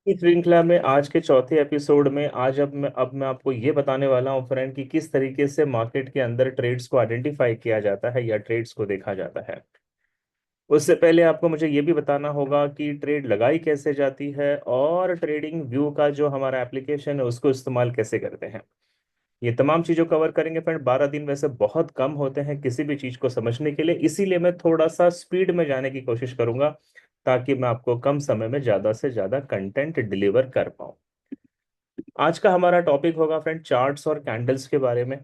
इस श्रृंखला में आज के चौथे एपिसोड में आज अब मैं आपको ये बताने वाला हूँ फ्रेंड कि किस तरीके से मार्केट के अंदर ट्रेड्स को आइडेंटिफाई किया जाता है या ट्रेड्स को देखा जाता है। उससे पहले आपको मुझे ये भी बताना होगा कि ट्रेड लगाई कैसे जाती है और ट्रेडिंग व्यू का जो हमारा एप्लीकेशन है उसको इस्तेमाल कैसे करते हैं। ये तमाम चीजों कवर करेंगे फ्रेंड। 12 दिन वैसे बहुत कम होते हैं किसी भी चीज को समझने के लिए, इसीलिए मैं थोड़ा सा स्पीड में जाने की कोशिश करूंगा ताकि मैं आपको कम समय में ज्यादा से ज्यादा कंटेंट डिलीवर कर पाऊं। आज का हमारा टॉपिक होगा फ्रेंड चार्ट्स और कैंडल्स के बारे में।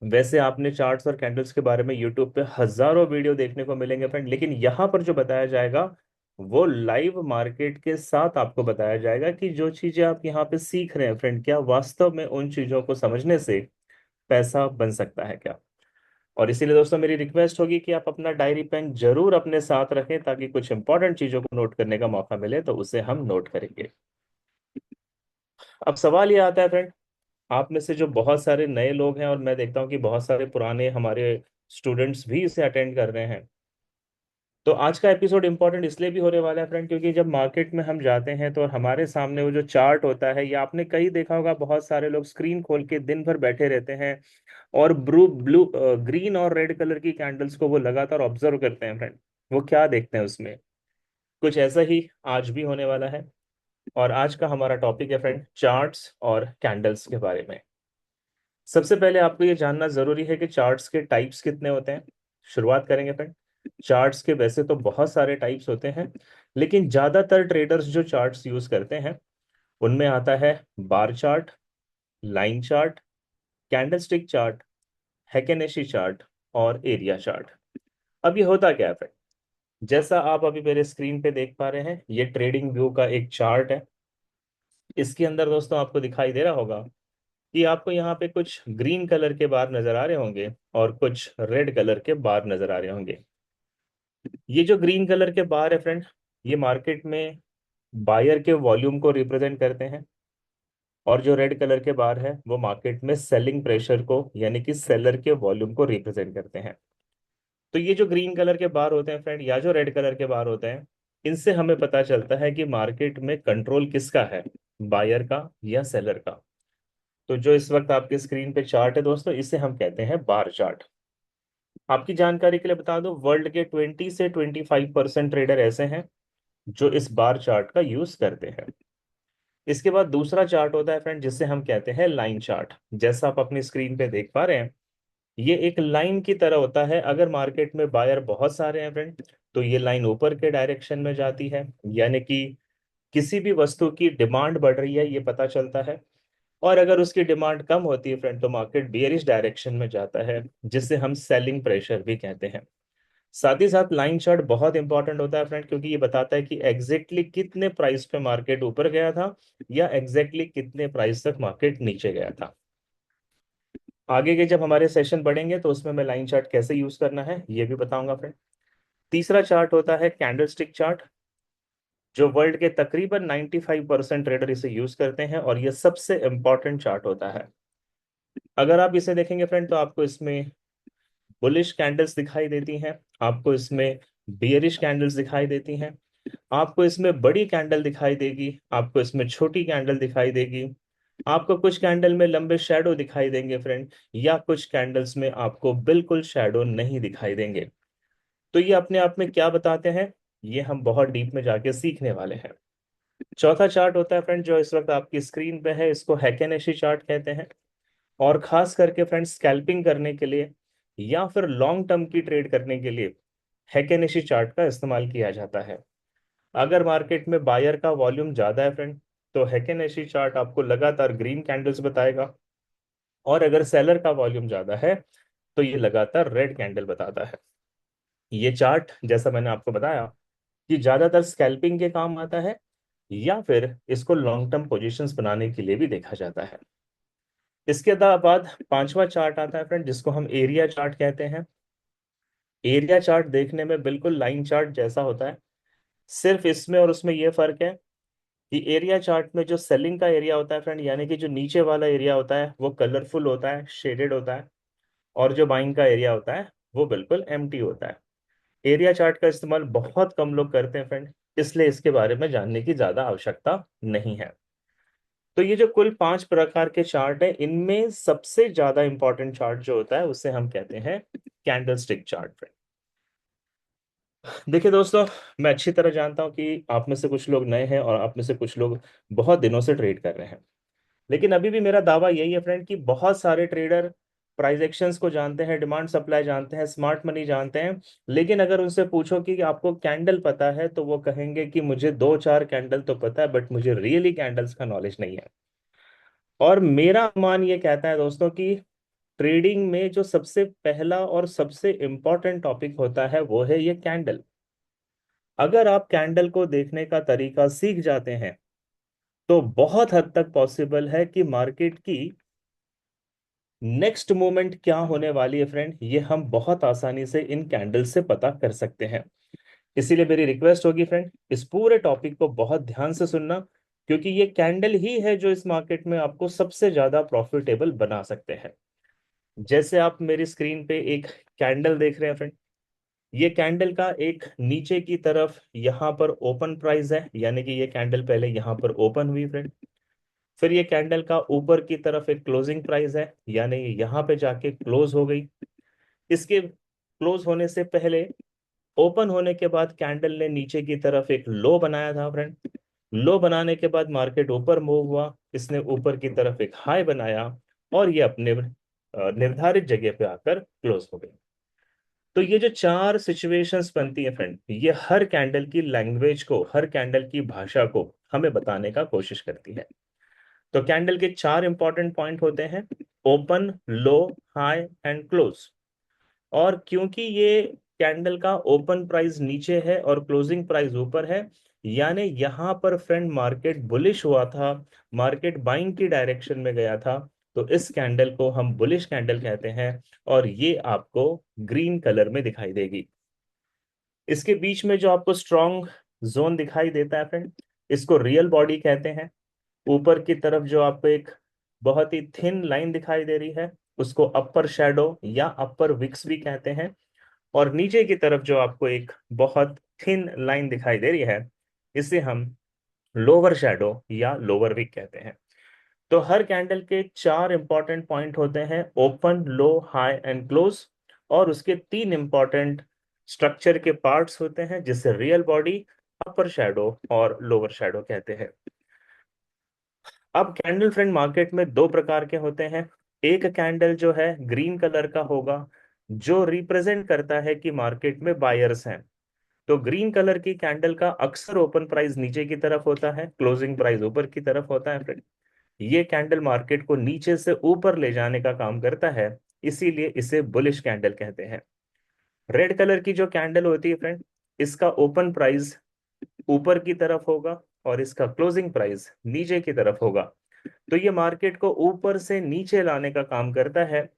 वैसे आपने चार्ट्स और कैंडल्स के बारे में यूट्यूब पे हजारों वीडियो देखने को मिलेंगे फ्रेंड, लेकिन यहाँ पर जो बताया जाएगा वो लाइव मार्केट के साथ आपको बताया जाएगा कि जो चीजें आप यहाँ पे सीख रहे हैं फ्रेंड, क्या वास्तव में उन चीजों को समझने से पैसा बन सकता है क्या। और इसीलिए दोस्तों मेरी रिक्वेस्ट होगी कि आप अपना डायरी पेन जरूर अपने साथ रखें ताकि कुछ इंपॉर्टेंट चीजों को नोट करने का मौका मिले तो उसे हम नोट करेंगे। अब सवाल ये आता है फ्रेंड, आप में से जो बहुत सारे नए लोग हैं और मैं देखता हूँ कि बहुत सारे पुराने हमारे स्टूडेंट्स भी इसे अटेंड कर रहे हैं, तो आज का एपिसोड इंपॉर्टेंट इसलिए भी होने वाला है फ्रेंड क्योंकि जब मार्केट में हम जाते हैं तो हमारे सामने वो जो चार्ट होता है, या आपने कहीं देखा होगा बहुत सारे लोग स्क्रीन खोल के दिन भर बैठे रहते हैं और ब्लू ब्लू ग्रीन और रेड कलर की कैंडल्स को वो लगातार ऑब्जर्व करते हैं फ्रेंड। वो क्या देखते हैं उसमें, कुछ ऐसा ही आज भी होने वाला है। और आज का हमारा टॉपिक है फ्रेंड चार्ट्स और कैंडल्स के बारे में। सबसे पहले आपको ये जानना जरूरी है कि चार्ट्स के टाइप्स कितने होते हैं। शुरुआत करेंगे फ्रेंड। चार्ट्स के वैसे तो बहुत सारे टाइप्स होते हैं, लेकिन ज्यादातर ट्रेडर्स जो चार्ट्स यूज करते हैं उनमें आता है bar chart, line chart, candlestick chart, heikin ashi chart और एरिया चार्ट। अब ये होता क्या है फ्रेंड, जैसा आप अभी मेरे स्क्रीन पे देख पा रहे हैं ये ट्रेडिंग व्यू का एक चार्ट है। इसके अंदर दोस्तों आपको दिखाई दे रहा होगा कि आपको यहाँ पे कुछ ग्रीन कलर के बार नजर आ रहे होंगे और कुछ रेड कलर के बार नजर आ रहे होंगे। ये जो ग्रीन कलर के बार है फ्रेंड, ये मार्केट में बायर के वॉल्यूम को रिप्रेजेंट करते हैं, और जो रेड कलर के बार है वो मार्केट में सेलिंग प्रेशर को यानी कि सेलर के वॉल्यूम को रिप्रेजेंट करते हैं। तो ये जो ग्रीन कलर के बार होते हैं फ्रेंड या जो रेड कलर के बार होते हैं, इनसे हमें पता चलता है कि मार्केट में कंट्रोल किसका है, बायर का या सेलर का। तो जो इस वक्त आपके स्क्रीन पे चार्ट है दोस्तों, इसे हम कहते हैं बार चार्ट। आपकी जानकारी के लिए बता दूं, वर्ल्ड के 20 से 25% ट्रेडर ऐसे हैं जो इस बार चार्ट का यूज करते हैं। इसके बाद दूसरा चार्ट होता है फ्रेंड जिसे हम कहते हैं लाइन चार्ट। जैसा आप अपनी स्क्रीन पे देख पा रहे हैं, ये एक लाइन की तरह होता है। अगर मार्केट में बायर बहुत सारे हैं फ्रेंड तो ये लाइन ऊपर के डायरेक्शन में जाती है, यानी कि किसी भी वस्तु की डिमांड बढ़ रही है ये पता चलता है। और अगर उसकी डिमांड कम होती है फ्रेंड तो मार्केट बियरिश डायरेक्शन में जाता है, जिसे हम सेलिंग प्रेशर भी कहते हैं। साथ ही साथ लाइन चार्ट बहुत इंपॉर्टेंट होता है फ्रेंड क्योंकि ये बताता है कि एग्जैक्टली कितने प्राइस पे मार्केट ऊपर गया था या एग्जैक्टली कितने प्राइस तक मार्केट नीचे गया था। आगे के जब हमारे सेशन बढ़ेंगे तो उसमें मैं लाइन चार्ट कैसे यूज करना है ये भी बताऊंगा फ्रेंड। तीसरा चार्ट होता है कैंडलस्टिक चार्ट, जो वर्ल्ड के तकरीबन 95% ट्रेडर इसे यूज करते हैं और ये सबसे इंपॉर्टेंट चार्ट होता है। अगर आप इसे देखेंगे फ्रेंड तो आपको इसमें बुलिश कैंडल्स दिखाई देती हैं, आपको इसमें बियरिश कैंडल्स दिखाई देती हैं, आपको इसमें बड़ी कैंडल दिखाई देगी, आपको इसमें छोटी कैंडल दिखाई देगी, आपको कुछ कैंडल में लंबे शैडो दिखाई देंगे फ्रेंड, या कुछ कैंडल्स में आपको बिल्कुल शैडो नहीं दिखाई देंगे। तो ये अपने आप में क्या बताते हैं, ये हम बहुत डीप में जाके सीखने वाले हैं। चौथा चार्ट होता है फ्रेंड जो इस वक्त आपकी स्क्रीन पे है, इसको हैकेनेशी चार्ट कहते हैं। और खास करके फ्रेंड स्कैल्पिंग करने के लिए या फिर लॉन्ग टर्म की ट्रेड करने के लिए हैकेनेशी चार्ट का इस्तेमाल किया जाता है। अगर मार्केट में बायर का वॉल्यूम ज्यादा है फ्रेंड तो हैकेनेशी चार्ट आपको लगातार ग्रीन कैंडल्स बताएगा, और अगर सेलर का वॉल्यूम ज्यादा है तो ये लगातार रेड कैंडल बताता है। ये चार्ट जैसा मैंने आपको बताया कि ज्यादातर स्कैल्पिंग के काम आता है, या फिर इसको लॉन्ग टर्म पोजीशंस बनाने के लिए भी देखा जाता है। इसके बाद पांचवा चार्ट आता है फ्रेंड जिसको हम एरिया चार्ट कहते हैं। एरिया चार्ट देखने में बिल्कुल लाइन चार्ट जैसा होता है, सिर्फ इसमें और उसमें यह फर्क है कि एरिया चार्ट में जो सेलिंग का एरिया होता है फ्रेंड, यानी कि जो नीचे वाला एरिया होता है वो कलरफुल होता है, शेडेड होता है, और जो बाइंग का एरिया होता है वो बिल्कुल एम्प्टी होता है। एरिया चार्ट का इस्तेमाल बहुत कम लोग करते हैं फ्रेंड, इसलिए इसके बारे में जानने की ज्यादा आवश्यकता नहीं है। तो ये जो कुल 5 प्रकार के चार्ट है, इनमें सबसे ज्यादा इंपॉर्टेंट चार्ट जो होता है उसे हम कहते हैं कैंडल स्टिक चार्ट। देखिए दोस्तों, मैं अच्छी तरह जानता हूं कि आप में से कुछ लोग नए हैं और आप में से कुछ लोग बहुत दिनों से ट्रेड कर रहे हैं। लेकिन अभी भी मेरा दावा यही है फ्रेंड कि बहुत सारे ट्रेडर प्राइस एक्शंस को जानते हैं, डिमांड सप्लाई जानते हैं, स्मार्ट मनी जानते हैं। लेकिन अगर उनसे पूछो कि आपको कैंडल पता है, तो वो कहेंगे कि मुझे दो चार कैंडल तो पता है, बट मुझे रियली कैंडल्स का नॉलेज नहीं है। और मेरा मान ये कहता है दोस्तों कि ट्रेडिंग में जो सबसे पहला और सबसे इंपॉर्टेंट टॉपिक होता है वो है ये कैंडल। अगर आप कैंडल को देखने का तरीका सीख जाते हैं तो बहुत हद तक पॉसिबल है कि मार्केट की नेक्स्ट मूवमेंट क्या होने वाली है फ्रेंड, ये हम बहुत आसानी से इन कैंडल से पता कर सकते हैं। इसीलिए मेरी रिक्वेस्ट होगी फ्रेंड, इस पूरे टॉपिक को बहुत ध्यान से सुनना, क्योंकि ये कैंडल ही है जो इस मार्केट में आपको सबसे ज्यादा प्रॉफिटेबल बना सकते हैं। जैसे आप मेरी स्क्रीन पे एक कैंडल देख रहे हैं फ्रेंड, ये कैंडल का एक नीचे की तरफ यहाँ पर ओपन प्राइस है, यानी कि ये कैंडल पहले यहाँ पर ओपन हुई फ्रेंड। फिर ये कैंडल का ऊपर की तरफ एक क्लोजिंग प्राइस है, यानी ये यहाँ पे जाके क्लोज हो गई। इसके क्लोज होने से पहले, ओपन होने के बाद कैंडल ने नीचे की तरफ एक लो बनाया था फ्रेंड। लो बनाने के बाद मार्केट ऊपर मूव हुआ, इसने ऊपर की तरफ एक हाई बनाया और ये अपने निर्धारित जगह पे आकर क्लोज हो गई। तो ये जो चार सिचुएशंस बनती है फ्रेंड, ये हर कैंडल की लैंग्वेज को, हर कैंडल की भाषा को हमें बताने का कोशिश करती है। तो कैंडल के चार इंपॉर्टेंट पॉइंट होते हैं: open, low, high and close. और क्योंकि ये कैंडल का ओपन प्राइस नीचे है और क्लोजिंग प्राइस ऊपर है, यानी यहां पर फ्रेंड मार्केट बुलिश हुआ था, मार्केट बाइंग की डायरेक्शन में गया था। तो इस कैंडल को हम बुलिश कैंडल कहते हैं और ये आपको ग्रीन कलर में दिखाई देगी। इसके बीच में जो आपको स्ट्रॉन्ग जोन दिखाई देता है फ्रेंड, इसको रियल बॉडी कहते हैं। ऊपर की तरफ जो आपको एक बहुत ही थिन लाइन दिखाई दे रही है, उसको अपर शैडो या अपर विक्स भी कहते हैं। और नीचे की तरफ जो आपको एक बहुत थिन लाइन दिखाई दे रही है, इसे हम लोअर शैडो या लोअर विक कहते हैं। तो हर कैंडल के चार इंपॉर्टेंट पॉइंट होते हैं: open, low, high and close. और उसके तीन इंपॉर्टेंट स्ट्रक्चर के पार्ट्स होते हैं, जिसे रियल बॉडी, अपर शैडो और लोअर शैडो कहते हैं। अब कैंडल फ्रेंड मार्केट में दो प्रकार के होते हैं। एक कैंडल जो है ग्रीन कलर का होगा, जो रिप्रेजेंट करता है कि मार्केट में बायर्स हैं। तो ग्रीन कलर की कैंडल का अक्सर ओपन प्राइस नीचे की तरफ होता है, क्लोजिंग प्राइस ऊपर की तरफ होता है फ्रेंड। ये कैंडल मार्केट को नीचे से ऊपर ले जाने का काम करता है, इसीलिए इसे बुलिश कैंडल कहते हैं। रेड कलर की जो कैंडल होती है फ्रेंड, इसका ओपन प्राइस ऊपर की तरफ होगा और इसका क्लोजिंग प्राइस नीचे की तरफ होगा। तो ये मार्केट को ऊपर से नीचे लाने का काम करता है।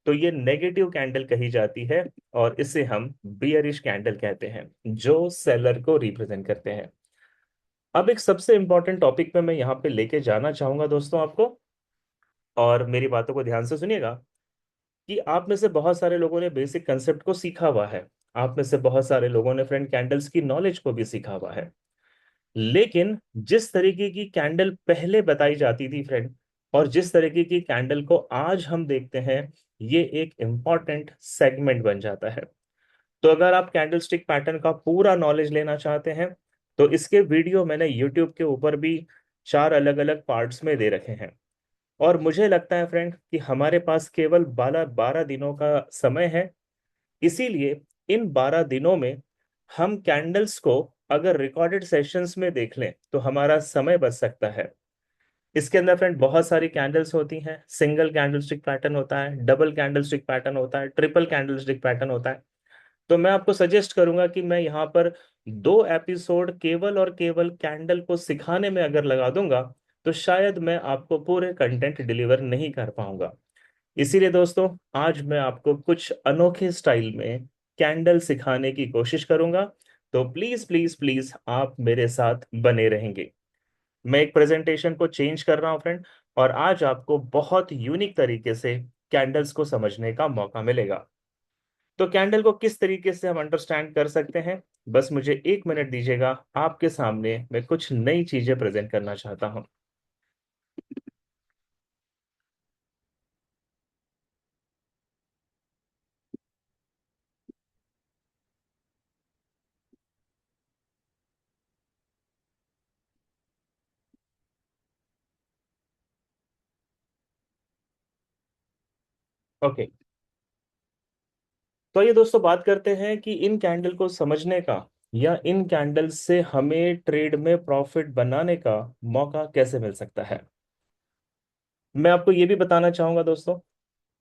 तो ये नेगेटिव कैंडल कही जाती है और इसे हम बियरिश कैंडल कहते हैं, जो सेलर को रिप्रेजेंट करते हैं। अब एक सबसे इंपॉर्टेंट टॉपिक पे मैं यहाँ पे लेके जाना चाहूंगा दोस्तों आपको, और मेरी बातों को ध्यान से सुनिएगा। कि आप में से बहुत सारे लोगों ने बेसिक कंसेप्ट को सीखा हुआ है, आप में से बहुत सारे लोगों ने फ्रेंड कैंडल्स की नॉलेज को भी सीखा हुआ है। लेकिन जिस तरीके की कैंडल पहले बताई जाती थी फ्रेंड, और जिस तरीके की कैंडल को आज हम देखते हैं, ये एक इंपॉर्टेंट सेगमेंट बन जाता है। तो अगर आप कैंडल स्टिक पैटर्न का पूरा नॉलेज लेना चाहते हैं, तो इसके वीडियो मैंने यूट्यूब के ऊपर भी चार अलग अलग पार्ट्स में दे रखे हैं। और मुझे लगता है फ्रेंड कि हमारे पास केवल 12 दिनों का समय है। इसीलिए इन 12 दिनों में हम कैंडल्स को अगर रिकॉर्डेड सेशंस में देख लें तो हमारा समय बच सकता है। इसके अंदर फ्रेंड बहुत सारी कैंडल्स होती हैं, सिंगल कैंडल स्टिक पैटर्न होता है, डबल कैंडल स्टिक पैटर्न होता है, ट्रिपल कैंडल स्टिक पैटर्न होता है। तो मैं आपको सजेस्ट करूंगा कि मैं यहाँ पर 2 एपिसोड केवल और केवल कैंडल को सिखाने में अगर लगा दूंगा, तो शायद मैं आपको पूरे कंटेंट डिलीवर नहीं कर पाऊंगा। इसीलिए दोस्तों, आज मैं आपको कुछ अनोखे स्टाइल में कैंडल सिखाने की कोशिश करूंगा। तो प्लीज प्लीज प्लीज आप मेरे साथ बने रहेंगे। मैं एक प्रेजेंटेशन को चेंज कर रहा हूं फ्रेंड, और आज आपको बहुत यूनिक तरीके से कैंडल्स को समझने का मौका मिलेगा। तो कैंडल को किस तरीके से हम अंडरस्टैंड कर सकते हैं, बस मुझे 1 मिनट दीजिएगा, आपके सामने मैं कुछ नई चीजें प्रेजेंट करना चाहता हूँ। ओके, तो ये दोस्तों बात करते हैं कि इन कैंडल को समझने का या इन कैंडल से हमें ट्रेड में प्रॉफिट बनाने का मौका कैसे मिल सकता है। मैं आपको ये भी बताना चाहूंगा दोस्तों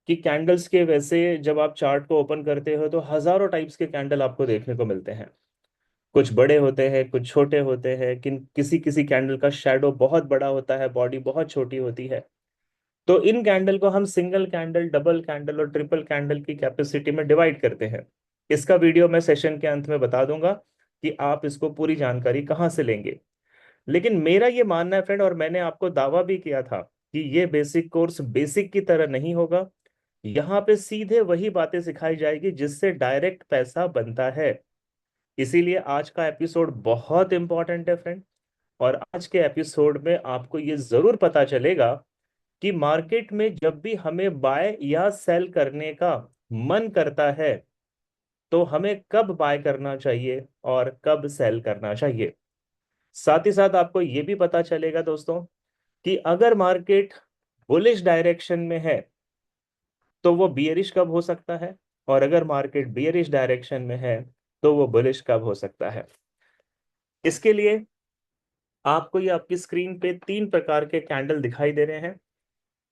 कि कैंडल्स के वैसे जब आप चार्ट को ओपन करते हो तो हजारों टाइप्स के कैंडल आपको देखने को मिलते हैं। कुछ बड़े होते हैं, कुछ छोटे होते हैं, किसी किसी कैंडल का शैडो बहुत बड़ा होता है, बॉडी बहुत छोटी होती है। तो इन कैंडल को हम सिंगल कैंडल, डबल कैंडल और ट्रिपल कैंडल की कैपेसिटी में डिवाइड करते हैं। इसका वीडियो मैं सेशन के अंत में बता दूंगा कि आप इसको पूरी जानकारी कहाँ से लेंगे। लेकिन मेरा ये मानना है फ्रेंड, और मैंने आपको दावा भी किया था कि ये बेसिक कोर्स बेसिक की तरह नहीं होगा। यहाँ पे सीधे वही बातें सिखाई जाएगी जिससे डायरेक्ट पैसा बनता है। इसीलिए आज का एपिसोड बहुत इंपॉर्टेंट है फ्रेंड। और आज के एपिसोड में आपको ये जरूर पता चलेगा कि मार्केट में जब भी हमें बाय या सेल करने का मन करता है तो हमें कब बाय करना चाहिए और कब सेल करना चाहिए। साथ ही साथ आपको यह भी पता चलेगा दोस्तों कि अगर मार्केट बुलिश डायरेक्शन में है तो वो बियरिश कब हो सकता है, और अगर मार्केट बियरिश डायरेक्शन में है तो वो बुलिश कब हो सकता है। इसके लिए आपको ये आपकी स्क्रीन पे 3 प्रकार के कैंडल दिखाई दे रहे हैं।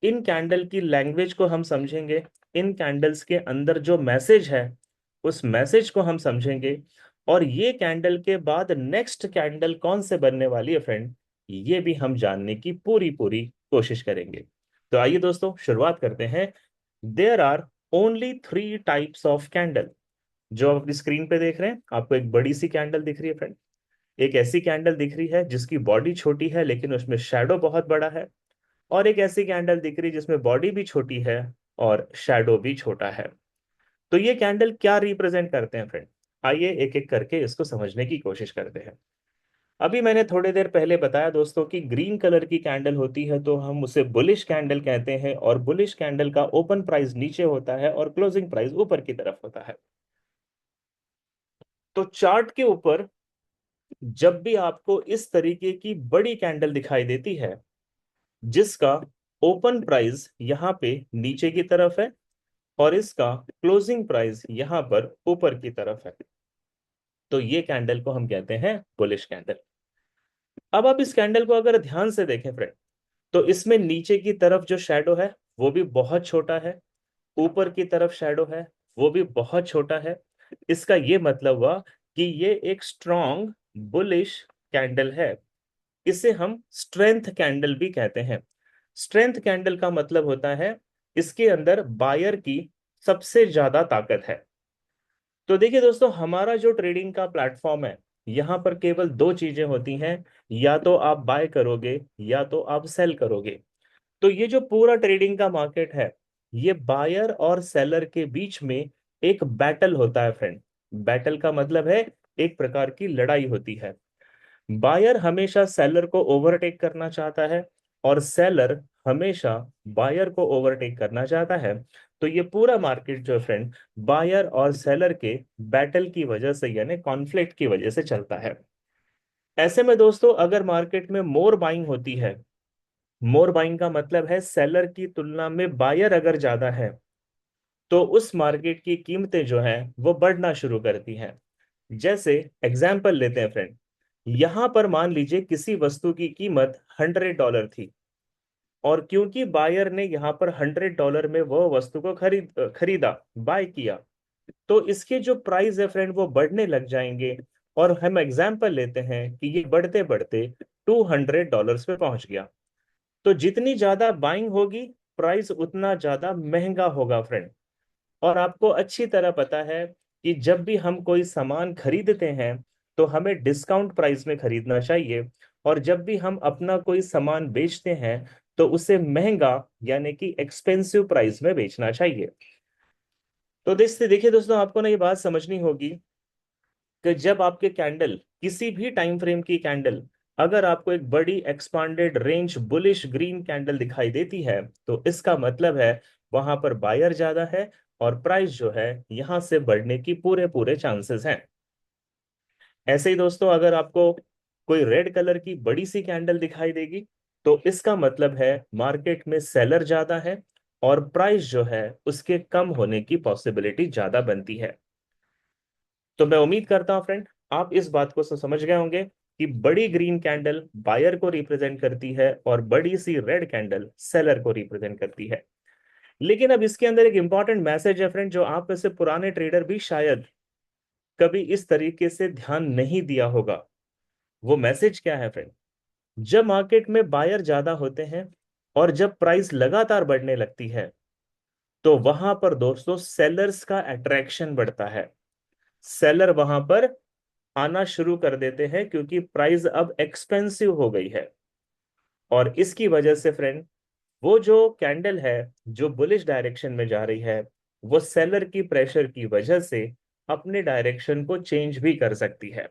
इन कैंडल की लैंग्वेज को हम समझेंगे, इन कैंडल्स के अंदर जो मैसेज है उस मैसेज को हम समझेंगे, और ये कैंडल के बाद नेक्स्ट कैंडल कौन से बनने वाली है फ्रेंड, ये भी हम जानने की पूरी पूरी कोशिश करेंगे। तो आइए दोस्तों शुरुआत करते हैं। There are only 3 types of candle. जो आप अपनी स्क्रीन पे देख रहे हैं, आपको एक बड़ी सी कैंडल दिख रही है फ्रेंड। एक ऐसी कैंडल दिख रही है जिसकी बॉडी छोटी है लेकिन उसमें शैडो बहुत बड़ा है। और एक ऐसी कैंडल दिख रही है जिसमें बॉडी भी छोटी है और शैडो भी छोटा है। तो ये कैंडल क्या रिप्रेजेंट करते हैं फ्रेंड, आइए एक एक करके इसको समझने की कोशिश करते हैं। अभी मैंने थोड़ी देर पहले बताया दोस्तों कि ग्रीन कलर की कैंडल होती है तो हम उसे बुलिश कैंडल कहते हैं, और बुलिश कैंडल का ओपन प्राइस नीचे होता है और क्लोजिंग प्राइस ऊपर की तरफ होता है। तो चार्ट के ऊपर जब भी आपको इस तरीके की बड़ी कैंडल दिखाई देती है जिसका ओपन प्राइस यहाँ पे नीचे की तरफ है और इसका क्लोजिंग प्राइस यहां पर ऊपर की तरफ है, तो ये कैंडल को हम कहते हैं बुलिश कैंडल। अब आप इस कैंडल को अगर ध्यान से देखें फ्रेंड, तो इसमें नीचे की तरफ जो शैडो है वो भी बहुत छोटा है, ऊपर की तरफ शैडो है वो भी बहुत छोटा है। इसका ये मतलब हुआ कि ये एक स्ट्रॉन्ग बुलिश कैंडल है। इसे हम स्ट्रेंथ कैंडल भी कहते हैं। स्ट्रेंथ कैंडल का मतलब होता है इसके अंदर बायर की सबसे ज्यादा ताकत है। तो देखिए दोस्तों, हमारा जो ट्रेडिंग का प्लेटफॉर्म है, यहाँ पर केवल 2 चीजें होती हैं, या तो आप बाय करोगे या तो आप सेल करोगे। तो ये जो पूरा ट्रेडिंग का मार्केट है, ये बायर और सेलर के बीच में एक बैटल होता है फ्रेंड। बैटल का मतलब है एक प्रकार की लड़ाई होती है। बायर हमेशा सेलर को ओवरटेक करना चाहता है और सेलर हमेशा बायर को ओवरटेक करना चाहता है। तो ये पूरा मार्केट जो है फ्रेंड, बायर और सेलर के बैटल की वजह से यानी कॉन्फ्लिक्ट की वजह से चलता है। ऐसे में दोस्तों अगर मार्केट में मोर बाइंग होती है, मोर बाइंग का मतलब है सेलर की तुलना में बायर अगर ज्यादा है, तो उस मार्केट की कीमतें जो हैं वो बढ़ना शुरू करती हैं। जैसे एग्जाम्पल लेते हैं फ्रेंड, यहां पर मान लीजिए किसी वस्तु की कीमत $100 थी, और क्योंकि बायर ने यहां पर $100 में वह वस्तु को खरीदा, बाय किया, तो इसके जो प्राइस है फ्रेंड वो बढ़ने लग जाएंगे। और हम एग्जाम्पल लेते हैं कि ये बढ़ते बढ़ते $200 पे पहुंच गया। तो जितनी ज्यादा बाइंग होगी, प्राइस उतना ज्यादा महंगा होगा फ्रेंड। और आपको अच्छी तरह पता है कि जब भी हम कोई सामान खरीदते हैं तो हमें डिस्काउंट प्राइस में खरीदना चाहिए, और जब भी हम अपना कोई सामान बेचते हैं तो उसे महंगा यानी कि एक्सपेंसिव प्राइस में बेचना चाहिए। तो देखिए दोस्तों, आपको ना ये बात समझनी होगी कि जब आपके कैंडल, किसी भी टाइम फ्रेम की कैंडल, अगर आपको एक बड़ी expanded range bullish green candle दिखाई देती है, तो इसका मतलब है वहां पर बायर ज्यादा है और प्राइस जो है यहां से बढ़ने की पूरे पूरे चांसेस हैं। ऐसे ही दोस्तों, अगर आपको कोई रेड कलर की बड़ी सी कैंडल दिखाई देगी, तो इसका मतलब है मार्केट में सेलर ज्यादा है और प्राइस जो है उसके कम होने की पॉसिबिलिटी ज्यादा बनती है। तो मैं उम्मीद करता हूं फ्रेंड, आप इस बात को समझ गए होंगे कि बड़ी ग्रीन कैंडल बायर को रिप्रेजेंट करती है और बड़ी सी रेड कैंडल सेलर को रिप्रेजेंट करती है। लेकिन अब इसके अंदर एक इंपॉर्टेंट मैसेज है फ्रेंड, जो आप में से पुराने ट्रेडर भी शायद कभी इस तरीके से ध्यान नहीं दिया होगा। वो मैसेज क्या है फ्रेंड? जब मार्केट में बायर ज्यादा होते हैं और जब प्राइस लगातार बढ़ने लगती है, तो वहां पर दोस्तों सेलर्स का अट्रैक्शन बढ़ता है। सेलर वहां पर आना शुरू कर देते हैं क्योंकि प्राइस अब एक्सपेंसिव हो गई है। और इसकी वजह से फ्रेंड, वो जो कैंडल है जो बुलिश डायरेक्शन में जा रही है, वो सेलर की प्रेशर की वजह से अपने डायरेक्शन को चेंज भी कर सकती है।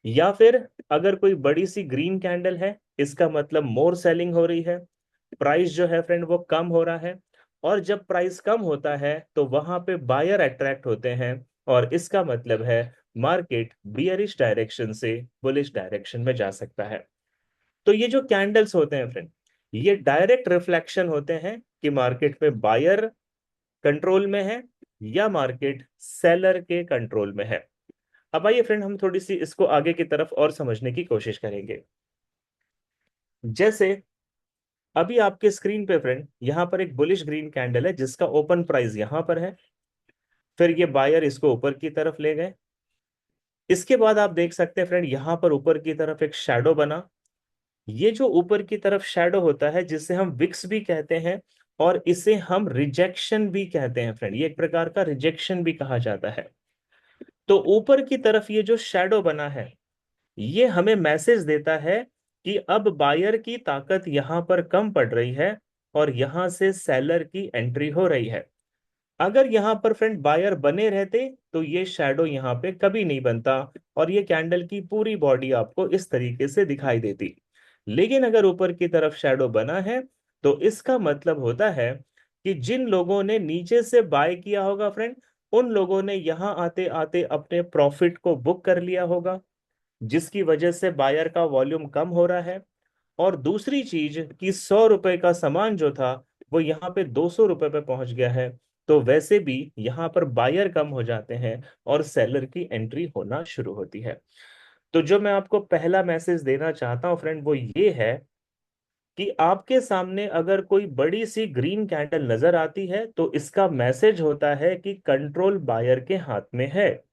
या फिर अगर कोई बड़ी सी ग्रीन कैंडल है, इसका मतलब मोर सेलिंग हो रही है, प्राइस जो है फ्रेंड वो कम हो रहा है। और जब प्राइस कम होता है तो वहां पे बायर अट्रैक्ट होते हैं और इसका मतलब है मार्केट बियरिश डायरेक्शन से बुलिश डायरेक्शन में जा सकता है। तो ये जो कैंडल्स होते हैं फ्रेंड, ये डायरेक्ट रिफ्लेक्शन होते हैं कि मार्केट में बायर कंट्रोल में है या मार्केट सेलर के कंट्रोल में है। अब आइए फ्रेंड, हम थोड़ी सी इसको आगे की तरफ और समझने की कोशिश करेंगे। जैसे अभी आपके स्क्रीन पे फ्रेंड यहां पर एक बुलिश ग्रीन कैंडल है जिसका ओपन प्राइस यहां पर है। फिर ये बायर इसको ऊपर की तरफ ले गए। इसके बाद आप देख सकते हैं फ्रेंड, यहां पर ऊपर की तरफ एक शैडो बना। ये जो ऊपर की तरफ शैडो होता है, जिसे हम विक्स भी कहते हैं और इसे हम रिजेक्शन भी कहते हैं फ्रेंड, ये एक प्रकार का रिजेक्शन भी कहा जाता है। तो ऊपर की तरफ ये जो शैडो बना है, ये हमें मैसेज देता है कि अब बायर की ताकत यहां पर कम पड़ रही है और यहां से सेलर की एंट्री हो रही है। अगर यहां पर फ्रेंड बायर बने रहते तो ये शैडो यहां पे कभी नहीं बनता और ये कैंडल की पूरी बॉडी आपको इस तरीके से दिखाई देती। लेकिन अगर ऊपर की तरफ शैडो बना है, तो इसका मतलब होता है कि जिन लोगों ने नीचे से बाय किया होगा फ्रेंड, उन लोगों ने यहां आते आते अपने प्रॉफिट को बुक कर लिया होगा, जिसकी वजह से बायर का वॉल्यूम कम हो रहा है। और दूसरी चीज कि 100 रुपए का सामान जो था वो यहाँ पे 200 रुपए पे पहुंच गया है, तो वैसे भी यहाँ पर बायर कम हो जाते हैं और सेलर की एंट्री होना शुरू होती है। तो जो मैं आपको पहला मैसेज देना चाहता हूं फ्रेंड, वो ये है कि आपके सामने अगर कोई बड़ी सी ग्रीन कैंडल नजर आती है, तो इसका मैसेज होता है कि कंट्रोल बायर के हाथ में है।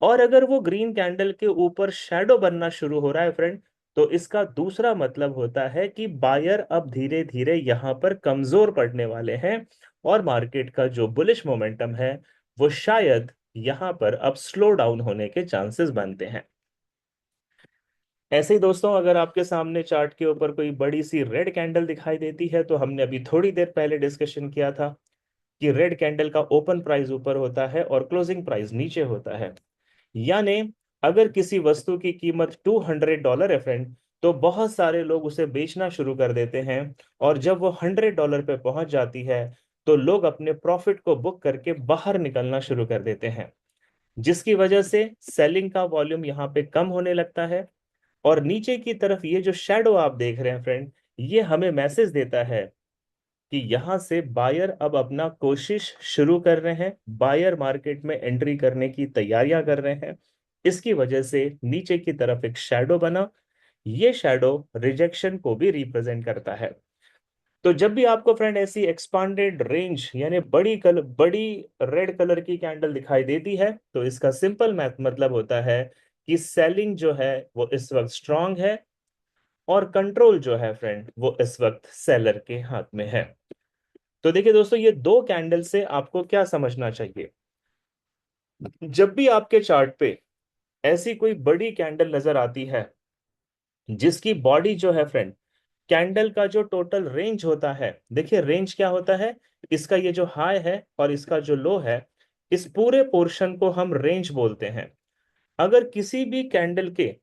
और अगर वो ग्रीन कैंडल के ऊपर शैडो बनना शुरू हो रहा है फ्रेंड, तो इसका दूसरा मतलब होता है कि बायर अब धीरे धीरे यहां पर कमजोर पड़ने वाले हैं और मार्केट का जो बुलिश मोमेंटम है वो शायद यहां पर अब स्लो डाउन होने के चांसेस बनते हैं। ऐसे ही दोस्तों, अगर आपके सामने चार्ट के ऊपर कोई बड़ी सी रेड कैंडल दिखाई देती है, तो हमने अभी थोड़ी देर पहले डिस्कशन किया था कि रेड कैंडल का ओपन प्राइस ऊपर होता है और क्लोजिंग प्राइस नीचे होता है। यानी अगर किसी वस्तु की कीमत $200 है फ्रेंड, तो बहुत सारे लोग उसे बेचना शुरू कर देते हैं। और जब वो $100 पे पहुंच जाती है, तो लोग अपने प्रॉफिट को बुक करके बाहर निकलना शुरू कर देते हैं, जिसकी वजह से सेलिंग का वॉल्यूम यहाँ पे कम होने लगता है। और नीचे की तरफ ये जो शैडो आप देख रहे हैं फ्रेंड, ये हमें मैसेज देता है कि यहां से बायर अब अपना कोशिश शुरू कर रहे हैं, बायर मार्केट में एंट्री करने की तैयारियां कर रहे हैं। इसकी वजह से नीचे की तरफ एक शैडो बना। ये शैडो रिजेक्शन को भी रिप्रेजेंट करता है। तो जब भी आपको फ्रेंड ऐसी एक्सपांडेड रेंज यानी बड़ी रेड कलर की कैंडल दिखाई देती है, तो इसका सिंपल मैथ मतलब होता है कि सेलिंग जो है वो इस वक्त स्ट्रांग है और कंट्रोल जो है फ्रेंड वो इस वक्त सेलर के हाथ में है। तो देखिए दोस्तों, ये दो कैंडल से आपको क्या समझना चाहिए? जब भी आपके चार्ट पे ऐसी कोई बड़ी कैंडल नजर आती है जिसकी बॉडी जो है फ्रेंड, कैंडल का जो टोटल रेंज होता है, देखिए रेंज क्या होता है, इसका ये जो हाई है और इसका जो लो है, इस पूरे पोर्शन को हम रेंज बोलते हैं। अगर किसी भी कैंडल के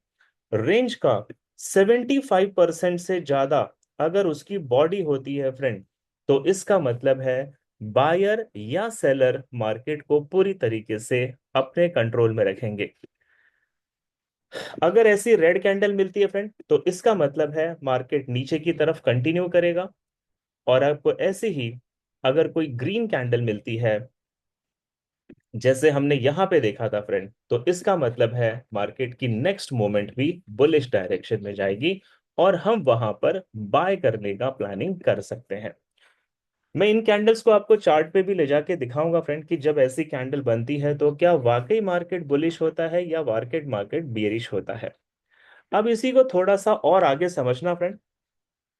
रेंज का 75% से ज्यादा अगर उसकी बॉडी होती है फ्रेंड, तो इसका मतलब है बायर या सेलर मार्केट को पूरी तरीके से अपने कंट्रोल में रखेंगे। अगर ऐसी रेड कैंडल मिलती है फ्रेंड, तो इसका मतलब है मार्केट नीचे की तरफ कंटिन्यू करेगा। और आपको ऐसे ही अगर कोई ग्रीन कैंडल मिलती है, जैसे हमने यहां पे देखा था फ्रेंड, तो इसका मतलब है मार्केट की नेक्स्ट मोमेंट भी बुलिश डायरेक्शन में जाएगी और हम वहां पर बाय करने का प्लानिंग कर सकते हैं। मैं इन कैंडल्स को आपको चार्ट पे भी ले जाके दिखाऊंगा फ्रेंड कि जब ऐसी कैंडल बनती है तो क्या वाकई मार्केट बुलिश होता है या मार्केट मार्केट बियरिश होता है। अब इसी को थोड़ा सा और आगे समझना फ्रेंड,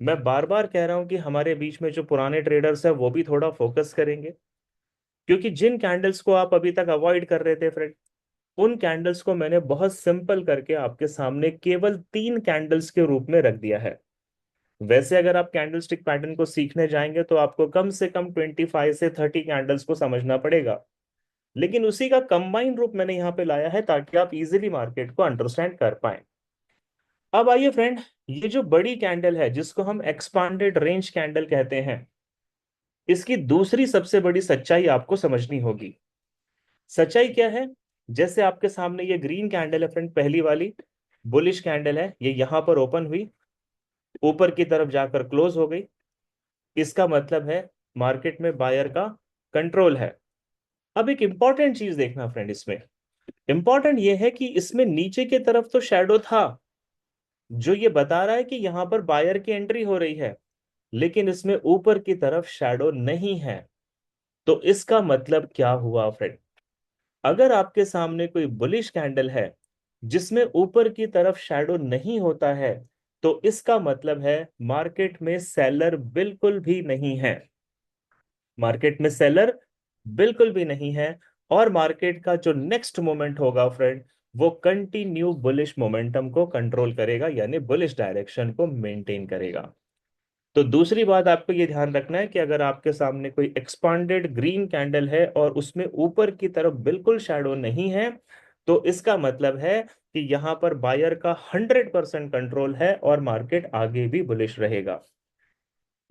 मैं बार बार कह रहा हूं कि हमारे बीच में जो पुराने ट्रेडर्स है वो भी थोड़ा फोकस करेंगे, क्योंकि जिन कैंडल्स को आप अभी तक अवॉइड कर रहे थे फ्रेंड, उन कैंडल्स को मैंने बहुत सिंपल करके आपके सामने केवल 3 कैंडल्स के रूप में रख दिया है। वैसे अगर आप कैंडल स्टिक पैटर्न को सीखने जाएंगे तो आपको कम से कम 25 से 30 कैंडल्स को समझना पड़ेगा, लेकिन उसी का कंबाइन रूप मैंने यहाँ पे लाया है ताकि आप इजीली मार्केट को अंडरस्टैंड कर पाए। अब आइए फ्रेंड, ये जो बड़ी कैंडल है जिसको हम एक्सपांडेड रेंज कैंडल कहते हैं, इसकी दूसरी सबसे बड़ी सच्चाई आपको समझनी होगी। सच्चाई क्या है? जैसे आपके सामने ये ग्रीन कैंडल है फ्रेंड, पहली वाली बुलिश कैंडल है, ये यहां पर ओपन हुई, ऊपर की तरफ जाकर क्लोज हो गई। इसका मतलब है मार्केट में बायर का कंट्रोल है। अब एक इंपॉर्टेंट चीज देखना फ्रेंड, इसमें इंपॉर्टेंट ये है कि इसमें नीचे की तरफ तो शैडो था जो ये बता रहा है कि यहां पर बायर की एंट्री हो रही है, लेकिन इसमें ऊपर की तरफ शैडो नहीं है। तो इसका मतलब क्या हुआ फ्रेंड? अगर आपके सामने कोई बुलिश कैंडल है जिसमें ऊपर की तरफ शैडो नहीं होता है, तो इसका मतलब है मार्केट में सेलर बिल्कुल भी नहीं है। मार्केट में सेलर बिल्कुल भी नहीं है। और मार्केट का जो नेक्स्ट मोमेंट होगा फ्रेंड, वो कंटिन्यू बुलिश मोमेंटम को कंट्रोल करेगा, यानी बुलिश डायरेक्शन को मेंटेन करेगा। तो दूसरी बात आपको ये ध्यान रखना है कि अगर आपके सामने कोई एक्सपांडेड ग्रीन कैंडल है और उसमें ऊपर की तरफ बिल्कुल शैडो नहीं है, तो इसका मतलब है कि यहां पर बायर का 100% कंट्रोल है और मार्केट आगे भी बुलिश रहेगा।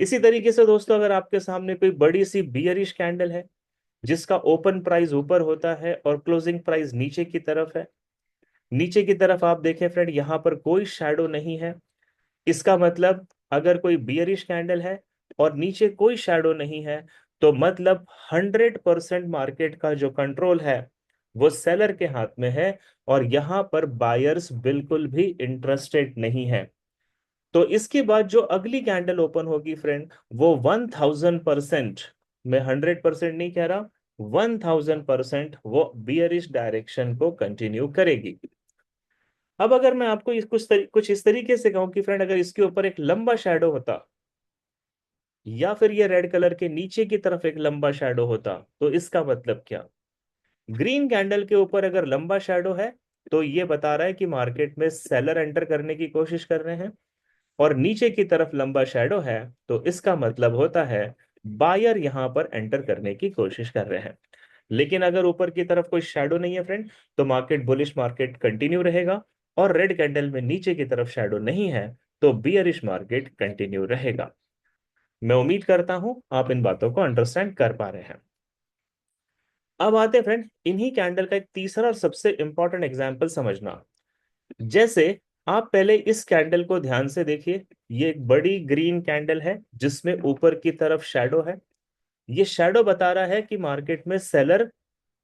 इसी तरीके से दोस्तों, अगर आपके सामने कोई बड़ी सी बियरिश कैंडल है जिसका ओपन प्राइस ऊपर होता है और क्लोजिंग प्राइस नीचे की तरफ है, नीचे की तरफ आप देखें फ्रेंड, यहां पर कोई शैडो नहीं है। इसका मतलब अगर कोई बियरिश कैंडल है और नीचे कोई शैडो नहीं है, तो मतलब 100% मार्केट का जो कंट्रोल है वो सेलर के हाथ में है और यहां पर बायर्स बिल्कुल भी इंटरेस्टेड नहीं है। तो इसके बाद जो अगली कैंडल ओपन होगी फ्रेंड, वो 1000%, मैं 100% नहीं कह रहा, 1000% वो बियरिश डायरेक्शन को कंटिन्यू करेगी। अब अगर मैं आपको कुछ इस तरीके से कहूं कि फ्रेंड, अगर इसके ऊपर एक लंबा शैडो होता या फिर ये रेड कलर के नीचे की तरफ एक लंबा शैडो होता, तो इसका मतलब क्या? ग्रीन कैंडल के ऊपर अगर लंबा शैडो है, तो ये बता रहा है कि मार्केट में सेलर एंटर करने की कोशिश कर रहे हैं। और नीचे की तरफ लंबा शैडो है, तो इसका मतलब होता है बायर यहां पर एंटर करने की कोशिश कर रहे हैं। लेकिन अगर ऊपर की तरफ कोई शैडो नहीं है फ्रेंड, तो मार्केट बुलिश मार्केट कंटिन्यू रहेगा। और रेड कैंडल में नीचे की तरफ शैडो नहीं है, तो बियरिश मार्केट कंटिन्यू रहेगा। मैं उम्मीद करता हूं आप इन बातों को अंडरस्टैंड कर पा रहे हैं। अब आते हैं फ्रेंड इन्हीं कैंडल का एक तीसरा और सबसे इंपॉर्टेंट एग्जाम्पल समझना। जैसे आप पहले इस कैंडल को ध्यान से देखिए, ये एक बड़ी ग्रीन कैंडल है जिसमें ऊपर की तरफ शैडो है। ये शैडो बता रहा है कि मार्केट में सेलर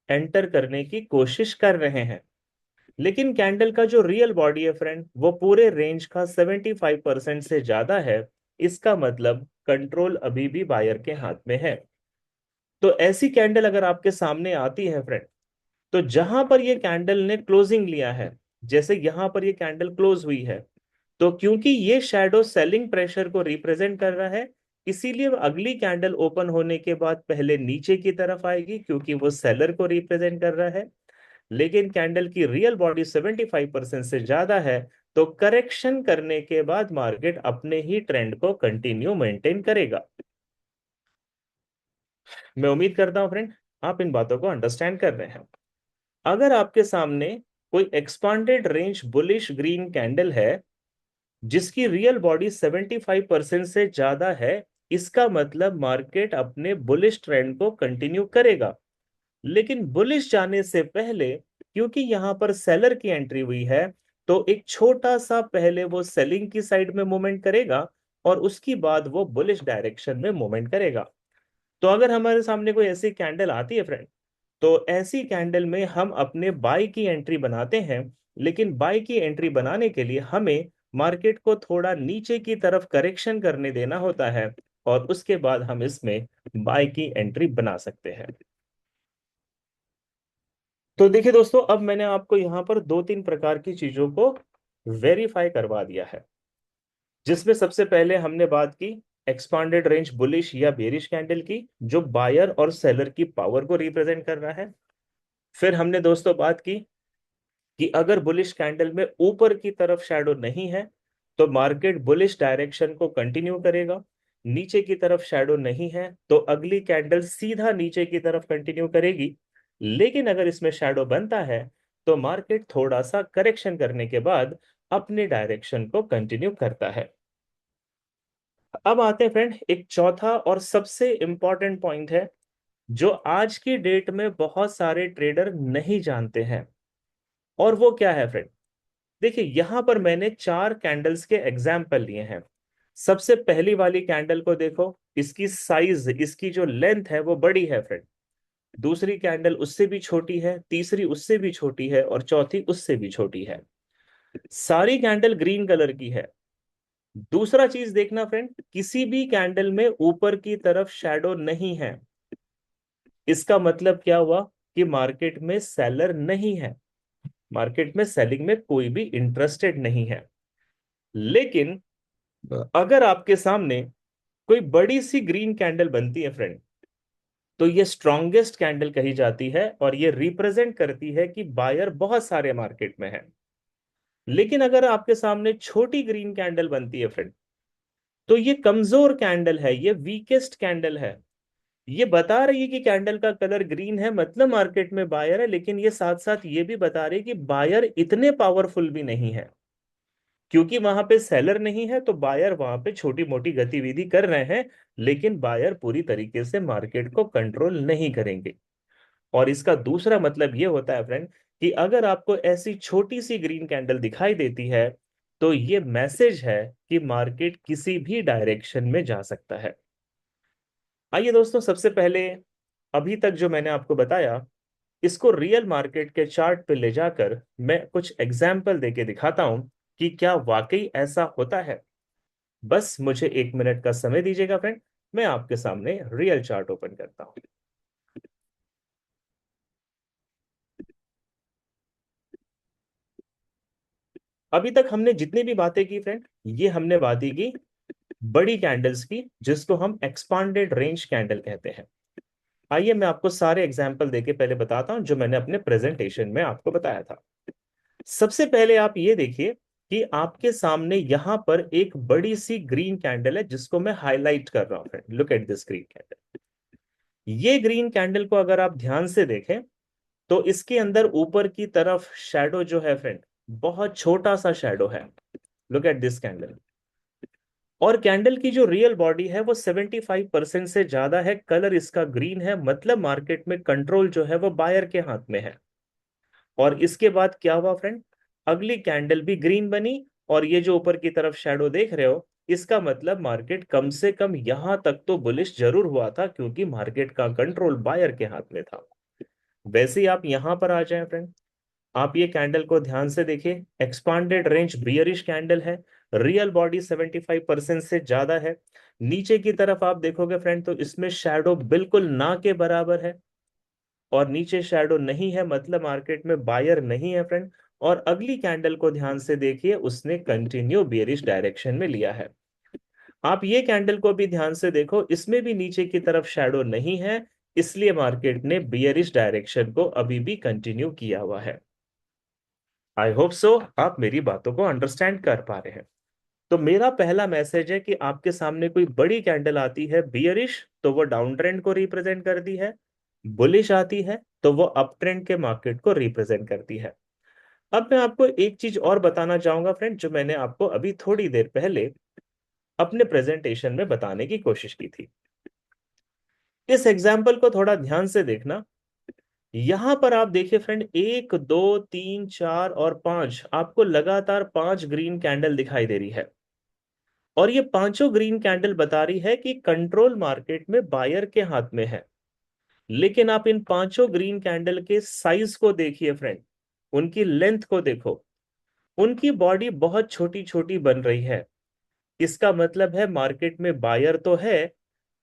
एंटर करने की कोशिश कर रहे हैं। लेकिन कैंडल का जो रियल बॉडी है फ्रेंड, वो पूरे रेंज का 75% से ज्यादा है। इसका मतलब कंट्रोल अभी भी बायर के हाथ में है। तो ऐसी कैंडल अगर आपके सामने आती है फ्रेंड, तो जहां पर ये कैंडल ने क्लोजिंग लिया है, जैसे यहां पर ये कैंडल क्लोज हुई है, तो क्योंकि ये शैडो सेलिंग प्रेशर को रिप्रेजेंट कर रहा है, इसीलिए वो अगली कैंडल ओपन होने के बाद पहले नीचे की तरफ आएगी क्योंकि वो सेलर को रिप्रेजेंट कर रहा है। लेकिन कैंडल की रियल बॉडी 75% से ज्यादा है, तो करेक्शन करने के बाद मार्केट अपने ही ट्रेंड को कंटिन्यू मेंटेन करेगा। मैं उम्मीद करता हूं फ्रेंड आप इन बातों को अंडरस्टैंड कर रहे हैं। अगर आपके सामने कोई expanded range bullish green candle है जिसकी रियल बॉडी 75% से ज्यादा है, इसका मतलब मार्केट अपने बुलिश ट्रेंड को कंटिन्यू करेगा। लेकिन बुलिश जाने से पहले, क्योंकि यहां पर सेलर की एंट्री हुई है, तो एक छोटा सा पहले वो सेलिंग की साइड में मूवमेंट करेगा और उसके बाद वो बुलिश डायरेक्शन में मूवमेंट करेगा। तो अगर हमारे सामने कोई ऐसी कैंडल आती है फ्रेंड, तो ऐसी कैंडल में हम अपने बाय की एंट्री बनाते हैं। लेकिन बाय की एंट्री बनाने के लिए हमें मार्केट को थोड़ा नीचे की तरफ करेक्शन करने देना होता है और उसके बाद हम इसमें बाय की एंट्री बना सकते हैं। तो देखिए दोस्तों, अब मैंने आपको यहां पर दो तीन प्रकार की चीजों को वेरीफाई करवा दिया है, जिसमें सबसे पहले हमने बात की एक्सपांडेड रेंज बुलिश या बेरिश कैंडल की, जो बायर और सेलर की पावर को रिप्रेजेंट कर रहा है। फिर हमने दोस्तों बात की कि अगर बुलिश कैंडल में ऊपर की तरफ शैडो नहीं है तो मार्केट बुलिश डायरेक्शन को कंटिन्यू करेगा। नीचे की तरफ शैडो नहीं है तो अगली कैंडल सीधा नीचे की तरफ कंटिन्यू करेगी। लेकिन अगर इसमें शैडो बनता है तो मार्केट थोड़ा सा करेक्शन करने के बाद अपने डायरेक्शन को कंटिन्यू करता है। अब आते हैं फ्रेंड, एक चौथा और सबसे इंपॉर्टेंट पॉइंट है जो आज की डेट में बहुत सारे ट्रेडर नहीं जानते हैं। और वो क्या है फ्रेंड? देखिए, यहां पर मैंने चार कैंडल्स के एग्जाम्पल लिए हैं। सबसे पहली वाली कैंडल को देखो, इसकी साइज, इसकी जो लेंथ है वो बड़ी है फ्रेंड। दूसरी कैंडल उससे भी छोटी है, तीसरी उससे भी छोटी है और चौथी उससे भी छोटी है। सारी कैंडल ग्रीन कलर की है। दूसरा चीज देखना फ्रेंड, किसी भी कैंडल में ऊपर की तरफ शैडो नहीं है। इसका मतलब क्या हुआ कि मार्केट में सेलर नहीं है, मार्केट में सेलिंग में कोई भी इंटरेस्टेड नहीं है। लेकिन अगर आपके सामने कोई बड़ी सी ग्रीन कैंडल बनती है फ्रेंड, तो ये स्ट्रॉन्गेस्ट कैंडल कही जाती है और ये रिप्रेजेंट करती है कि बायर बहुत सारे मार्केट में है। लेकिन अगर आपके सामने छोटी ग्रीन कैंडल बनती है फ्रेंड, तो ये कमजोर कैंडल है, ये वीकेस्ट कैंडल है। ये बता रही है कि कैंडल का कलर ग्रीन है, मतलब मार्केट में बायर है, लेकिन ये साथ साथ ये भी बता रही है कि बायर इतने पावरफुल भी नहीं है। क्योंकि वहां पे सेलर नहीं है तो बायर वहां पे छोटी मोटी गतिविधि कर रहे हैं, लेकिन बायर पूरी तरीके से मार्केट को कंट्रोल नहीं करेंगे। और इसका दूसरा मतलब ये होता है फ्रेंड कि अगर आपको ऐसी छोटी सी ग्रीन कैंडल दिखाई देती है तो ये मैसेज है कि मार्केट किसी भी डायरेक्शन में जा सकता है। आइए दोस्तों, सबसे पहले अभी तक जो मैंने आपको बताया, इसको रियल मार्केट के चार्ट पे ले जाकर मैं कुछ एग्जाम्पल देके दिखाता हूं कि क्या वाकई ऐसा होता है। बस मुझे 1 मिनट का समय दीजिएगा फ्रेंड, मैं आपके सामने रियल चार्ट ओपन करता हूं। अभी तक हमने जितनी भी बातें की फ्रेंड, ये हमने बातें की बड़ी कैंडल्स की, जिसको हम एक्सपांडेड रेंज कैंडल कहते हैं। आइए मैं आपको सारे एग्जाम्पल देके पहले बताता हूं जो मैंने अपने प्रेजेंटेशन में आपको बताया था। सबसे पहले आप ये देखिए कि आपके सामने यहां पर एक बड़ी सी ग्रीन कैंडल है जिसको मैं हाईलाइट कर रहा हूं friend. Look at this green candle. ये ग्रीन कैंडल को अगर आप ध्यान से देखें तो इसके अंदर ऊपर की तरफ शैडो जो है फ्रेंड, बहुत छोटा सा शैडो है। Look at this candle. और कैंडल की जो रियल बॉडी है वो 75% से ज्यादा है, कलर इसका ग्रीन है, मतलब मार्केट में कंट्रोल जो है वो बायर के हाथ में है। और इसके बाद क्या हुआ फ्रेंड? अगली कैंडल भी ग्रीन बनी और ये जो ऊपर की तरफ शैडो देख रहे हो, इसका मतलब मार्केट कम से कम यहां तक तो बुलिश जरूर हुआ था, क्योंकि मार्केट का कंट्रोल बायर के हाथ में था। वैसे ही आप यहां पर आ जाएं फ्रेंड, आप ये कैंडल को ध्यान से देखिए, एक्सपांडेड रेंज बियरिश कैंडल है, रियल बॉडी 75% से ज्यादा है। नीचे की तरफ आप देखोगे फ्रेंड तो इसमें शैडो बिल्कुल ना के बराबर है, और नीचे शैडो नहीं है मतलब मार्केट में बायर नहीं है फ्रेंड। और अगली कैंडल को ध्यान से देखिए, उसने कंटिन्यू बेरिश डायरेक्शन में लिया है। आप ये कैंडल को भी ध्यान से देखो, इसमें भी नीचे की तरफ शैडो नहीं है, इसलिए मार्केट ने बियरिश डायरेक्शन को अभी भी कंटिन्यू किया हुआ है। आई होप सो आप मेरी बातों को अंडरस्टैंड कर पा रहे हैं। तो मेरा पहला मैसेज है कि आपके सामने कोई बड़ी कैंडल आती है बियरिश, तो वो डाउन ट्रेंड को रिप्रेजेंट करती है। बुलिश आती है तो वो अप ट्रेंड के मार्केट को रिप्रेजेंट करती है। अब मैं आपको एक चीज और बताना चाहूंगा फ्रेंड, जो मैंने आपको अभी थोड़ी देर पहले अपने प्रेजेंटेशन में बताने की कोशिश की थी। इस एग्जाम्पल को थोड़ा ध्यान से देखना। यहां पर आप देखिए फ्रेंड, 1 2 3 4 और 5, आपको लगातार 5 ग्रीन कैंडल दिखाई दे रही है। और ये पांचों ग्रीन कैंडल बता रही है कि कंट्रोल मार्केट में बायर के हाथ में है। लेकिन आप इन पांचों ग्रीन कैंडल के साइज को देखिए फ्रेंड, उनकी लेंथ को देखो, उनकी बॉडी बहुत छोटी छोटी बन रही है। इसका मतलब है मार्केट में बायर तो है,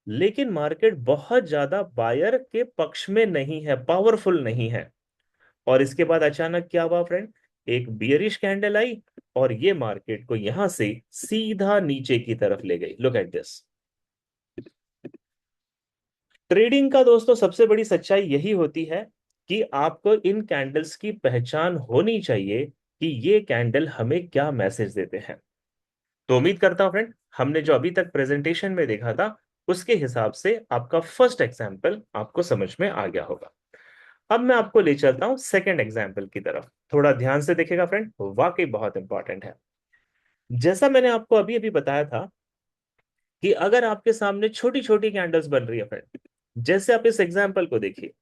लेकिन मार्केट बहुत ज्यादा बायर के पक्ष में नहीं है, पावरफुल नहीं है। और इसके बाद अचानक क्या हुआ फ्रेंड, एक बियरिश कैंडल आई और ये मार्केट को यहां से सीधा नीचे की तरफ ले गई। Look at this. ट्रेडिंग का दोस्तों सबसे बड़ी सच्चाई यही होती है कि आपको इन कैंडल्स की पहचान होनी चाहिए कि ये कैंडल हमें क्या मैसेज देते हैं। तो उम्मीद करता हूं फ्रेंड, हमने जो अभी तक प्रेजेंटेशन में देखा था उसके हिसाब से आपका फर्स्ट एग्जाम्पल आपको समझ में आ गया होगा। अब मैं आपको ले चलता हूं सेकंड एग्जाम्पल की तरफ। थोड़ा ध्यान से देखिएगा फ्रेंड, वाकई बहुत इंपॉर्टेंट है। जैसा मैंने आपको अभी अभी बताया था कि अगर आपके सामने छोटी छोटी कैंडल्स बन रही है फ्रेंड, जैसे आप इस एग्जाम्पल को देखिए,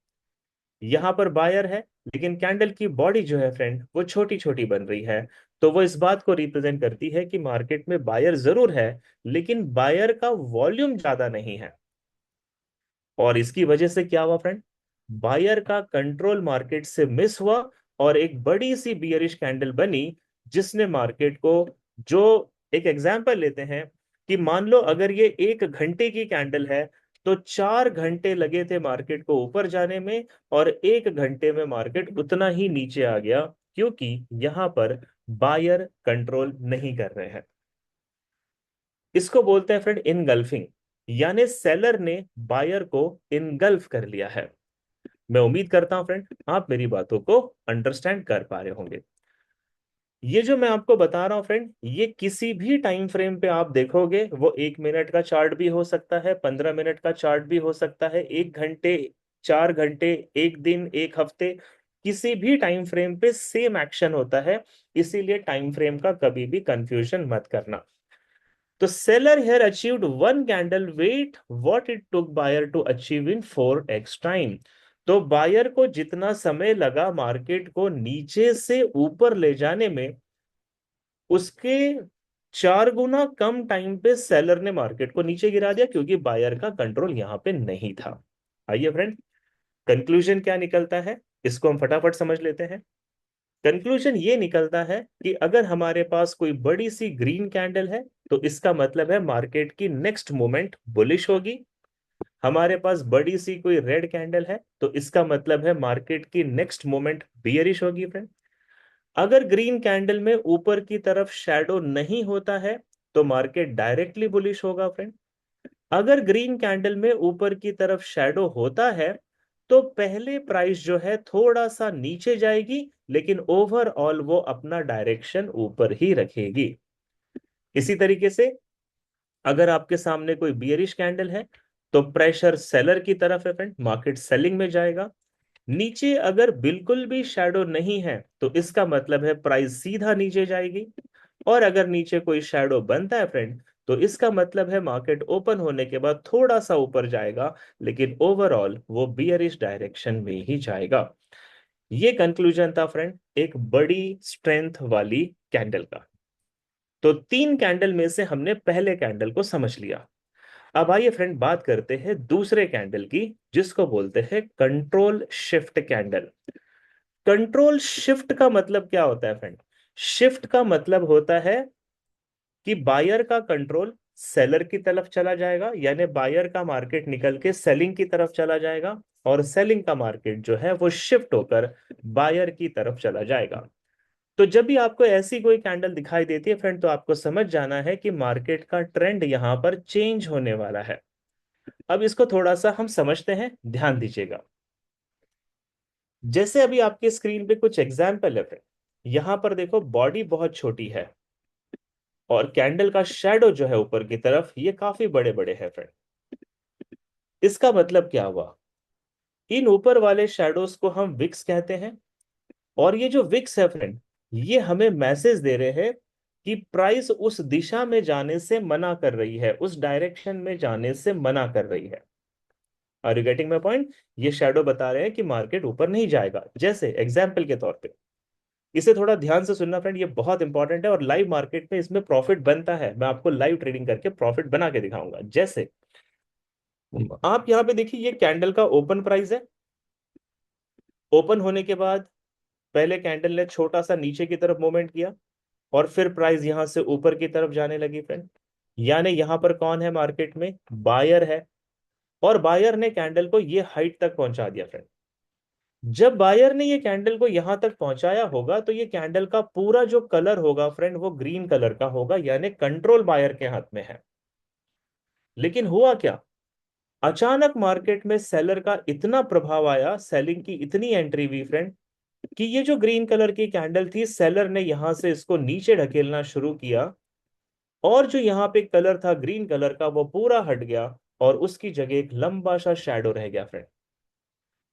यहां पर बायर है लेकिन कैंडल की बॉडी जो है फ्रेंड वो छोटी छोटी बन रही है। तो वो इस बात को रिप्रेजेंट करती है कि मार्केट में बायर जरूर है, लेकिन बायर का वॉल्यूम ज्यादा नहीं है। और इसकी वजह से क्या हुआ फ्रेंड, बायर का कंट्रोल मार्केट से मिस हुआ और एक बड़ी सी बियरिश कैंडल बनी, जिसने मार्केट को, जो एक एग्जांपल लेते हैं कि मान लो अगर ये 1 घंटे की कैंडल है, तो 4 घंटे लगे थे मार्केट को ऊपर जाने में, और 1 घंटे में मार्केट उतना ही नीचे आ गया, क्योंकि यहां पर बायर कंट्रोल नहीं कर रहे हैं। इसको बोलते हैं फ्रेंड इनगल्फिंग, यानी सेलर ने बायर को इनगल्फ कर लिया है। मैं उम्मीद करता हूं फ्रेंड आप मेरी बातों को अंडरस्टैंड कर पा रहे होंगे। ये जो मैं आपको बता रहा हूं फ्रेंड, ये किसी भी टाइम फ्रेम पे आप देखोगे, वो 1 मिनट का चार्ट भी हो सकता है, 15 मिनट का चार्ट भी हो सकता है, 1 घंटे, 4 घंटे, एक दिन, एक हफ्ते, किसी भी टाइम फ्रेम पे सेम एक्शन होता है। इसीलिए टाइम फ्रेम का कभी भी कंफ्यूजन मत करना। तो seller here achieved one candle weight what it took buyer to achieve in 4x time। तो बायर को जितना समय लगा मार्केट को नीचे से ऊपर ले जाने में, उसके 4 गुना कम टाइम पे सेलर ने मार्केट को नीचे गिरा दिया, क्योंकि बायर का कंट्रोल यहां पे नहीं था। आइए फ्रेंड, कंक्लूजन क्या निकलता है, इसको हम फटाफट समझ लेते हैं। कंक्लूजन ये निकलता है कि अगर हमारे पास कोई बड़ी सी ग्रीन कैंडल है, तो इसका मतलब है मार्केट की नेक्स्ट मूवमेंट बुलिश होगी। हमारे पास बड़ी सी कोई रेड कैंडल है, तो इसका मतलब है मार्केट की नेक्स्ट मूवमेंट बियरिश होगी फ्रेंड। अगर ग्रीन कैंडल में ऊपर की तरफ शैडो नहीं होता है, तो मार्केट डायरेक्टली बुलिश होगा फ्रेंड। अगर ग्रीन कैंडल में ऊपर की तरफ शैडो होता है, तो पहले प्राइस जो है थोड़ा सा नीचे जाएगी, लेकिन ओवरऑल वो अपना डायरेक्शन ऊपर ही रखेगी। इसी तरीके से अगर आपके सामने कोई बियरिश कैंडल है, तो प्रेशर सेलर की तरफ है फ्रेंड, मार्केट सेलिंग में जाएगा। नीचे अगर बिल्कुल भी शैडो नहीं है, तो इसका मतलब है प्राइस सीधा नीचे जाएगी। और अगर नीचे कोई शैडो बनता है फ्रेंड, तो इसका मतलब है मार्केट ओपन होने के बाद थोड़ा सा ऊपर जाएगा, लेकिन ओवरऑल वो बियरिश डायरेक्शन में ही जाएगा। ये कंक्लूजन था फ्रेंड एक बड़ी स्ट्रेंथ वाली कैंडल का। तो 3 कैंडल में से हमने पहले कैंडल को समझ लिया। अब आइए फ्रेंड बात करते हैं दूसरे कैंडल की, जिसको बोलते हैं control shift candle. Control shift का मतलब क्या होता है फ्रेंड, शिफ्ट का मतलब होता है कि बायर का कंट्रोल सेलर की तरफ चला जाएगा, यानी बायर का मार्केट निकल के सेलिंग की तरफ चला जाएगा, और सेलिंग का मार्केट जो है वो शिफ्ट होकर बायर की तरफ चला जाएगा। तो जब भी आपको ऐसी कोई कैंडल दिखाई देती है फ्रेंड, तो आपको समझ जाना है कि मार्केट का ट्रेंड यहां पर चेंज होने वाला है। अब इसको थोड़ा सा हम समझते हैं, ध्यान दीजिएगा। जैसे अभी आपके स्क्रीन पे कुछ एग्जाम्पल है फ्रेंड, यहां पर देखो बॉडी बहुत छोटी है, और कैंडल का शैडो जो है ऊपर की तरफ ये काफी बड़े बड़े हैं फ्रेंड। इसका मतलब क्या हुआ, इन ऊपर वाले शैडोज को हम विक्स कहते हैं। और ये जो विक्स है फ्रेंड, ये हमें मैसेज दे रहे हैं कि प्राइस उस दिशा में जाने से मना कर रही है, उस डायरेक्शन में जाने से मना कर रही है। Are you getting my point? ये शैडो बता रहे हैं कि मार्केट ऊपर नहीं जाएगा। जैसे एग्जाम्पल के तौर पे, इसे थोड़ा ध्यान से सुनना फ्रेंड, ये बहुत इंपॉर्टेंट है और लाइव मार्केट में इसमें प्रॉफिट बनता है। मैं आपको लाइव ट्रेडिंग करके प्रॉफिट बना के दिखाऊंगा। जैसे आप यहाँ पे देखिए, ये कैंडल का ओपन प्राइस है। ओपन होने के बाद पहले कैंडल ने छोटा सा नीचे की तरफ मूवमेंट किया और फिर प्राइस यहां से ऊपर की तरफ जाने लगी फ्रेंड। यानी यहां पर कौन है मार्केट में? बायर है। और बायर ने कैंडल को ये हाइट तक पहुंचा दिया फ्रेंड। जब बायर ने ये कैंडल को यहां तक पहुंचाया होगा तो ये कैंडल का पूरा जो कलर होगा फ्रेंड वो ग्रीन कलर का होगा, यानी कंट्रोल बायर के हाथ में है। लेकिन हुआ क्या? अचानक मार्केट में सेलर का इतना प्रभाव आया, सेलिंग की इतनी एंट्री हुई फ्रेंड, कि ये जो ग्रीन कलर की कैंडल थी, सेलर ने यहां से इसको नीचे ढकेलना शुरू किया और जो यहाँ पे कलर था ग्रीन कलर का वो पूरा हट गया और उसकी जगह एक लंबा सा शैडो रह गया फ्रेंड।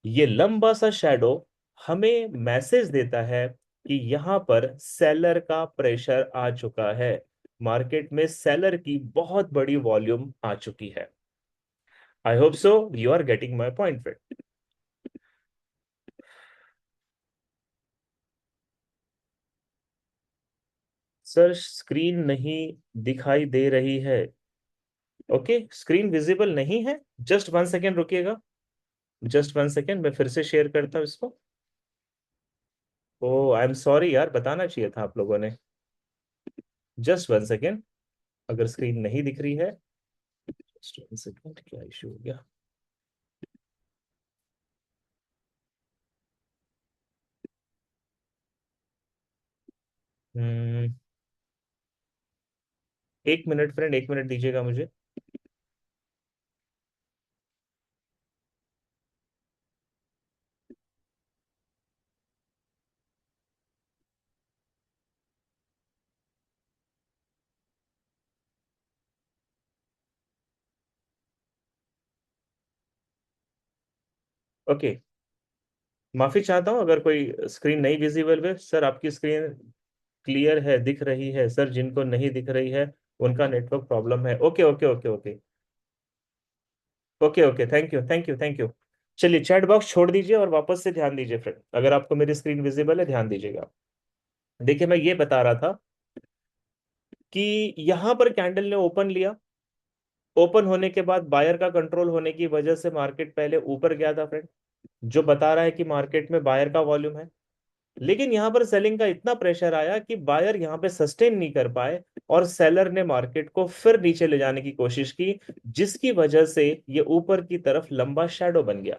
ये लंबा सा शैडो हमें मैसेज देता है कि यहाँ पर सेलर का प्रेशर आ चुका है, मार्केट में सेलर की बहुत बड़ी वॉल्यूम आ चुकी है। I hope so you are getting my point friend. Sir screen नहीं दिखाई दे रही है। ओके, स्क्रीन विजिबल नहीं है। जस्ट वन सेकेंड रुकिएगा, जस्ट वन सेकेंड, मैं फिर से शेयर करता हूँ इसको। ओ आई एम सॉरी यार, बताना चाहिए था आप लोगों ने। जस्ट वन सेकेंड, अगर स्क्रीन नहीं दिख रही है, जस्ट वन सेकेंड, क्या इशू हो गया? हम्म, एक मिनट फ्रेंड, एक मिनट दीजिएगा मुझे। ओके, माफी चाहता हूँ अगर कोई स्क्रीन नहीं विजिबल है। सर आपकी स्क्रीन क्लियर है, दिख रही है। सर जिनको नहीं दिख रही है उनका नेटवर्क प्रॉब्लम है। Okay okay okay okay okay okay, thank you thank you thank you. चलिए चैट बॉक्स छोड़ दीजिए और वापस से ध्यान दीजिए फ्रेंड, अगर आपको मेरी स्क्रीन विजिबल है ध्यान दीजिएगा। देखिए मैं ये बता रहा था कि यहां पर कैंडल ने ओपन लिया। ओपन होने के बाद बायर का कंट्रोल होने की वजह से मार्केट पहले ऊपर गया था फ्रेंड, जो बता रहा है कि मार्केट में बायर का वॉल्यूम है। लेकिन यहां पर सेलिंग का इतना प्रेशर आया कि बायर यहां पे सस्टेन नहीं कर पाए और सेलर ने मार्केट को फिर नीचे ले जाने की कोशिश की, जिसकी वजह से ये ऊपर की तरफ लंबा शैडो बन गया।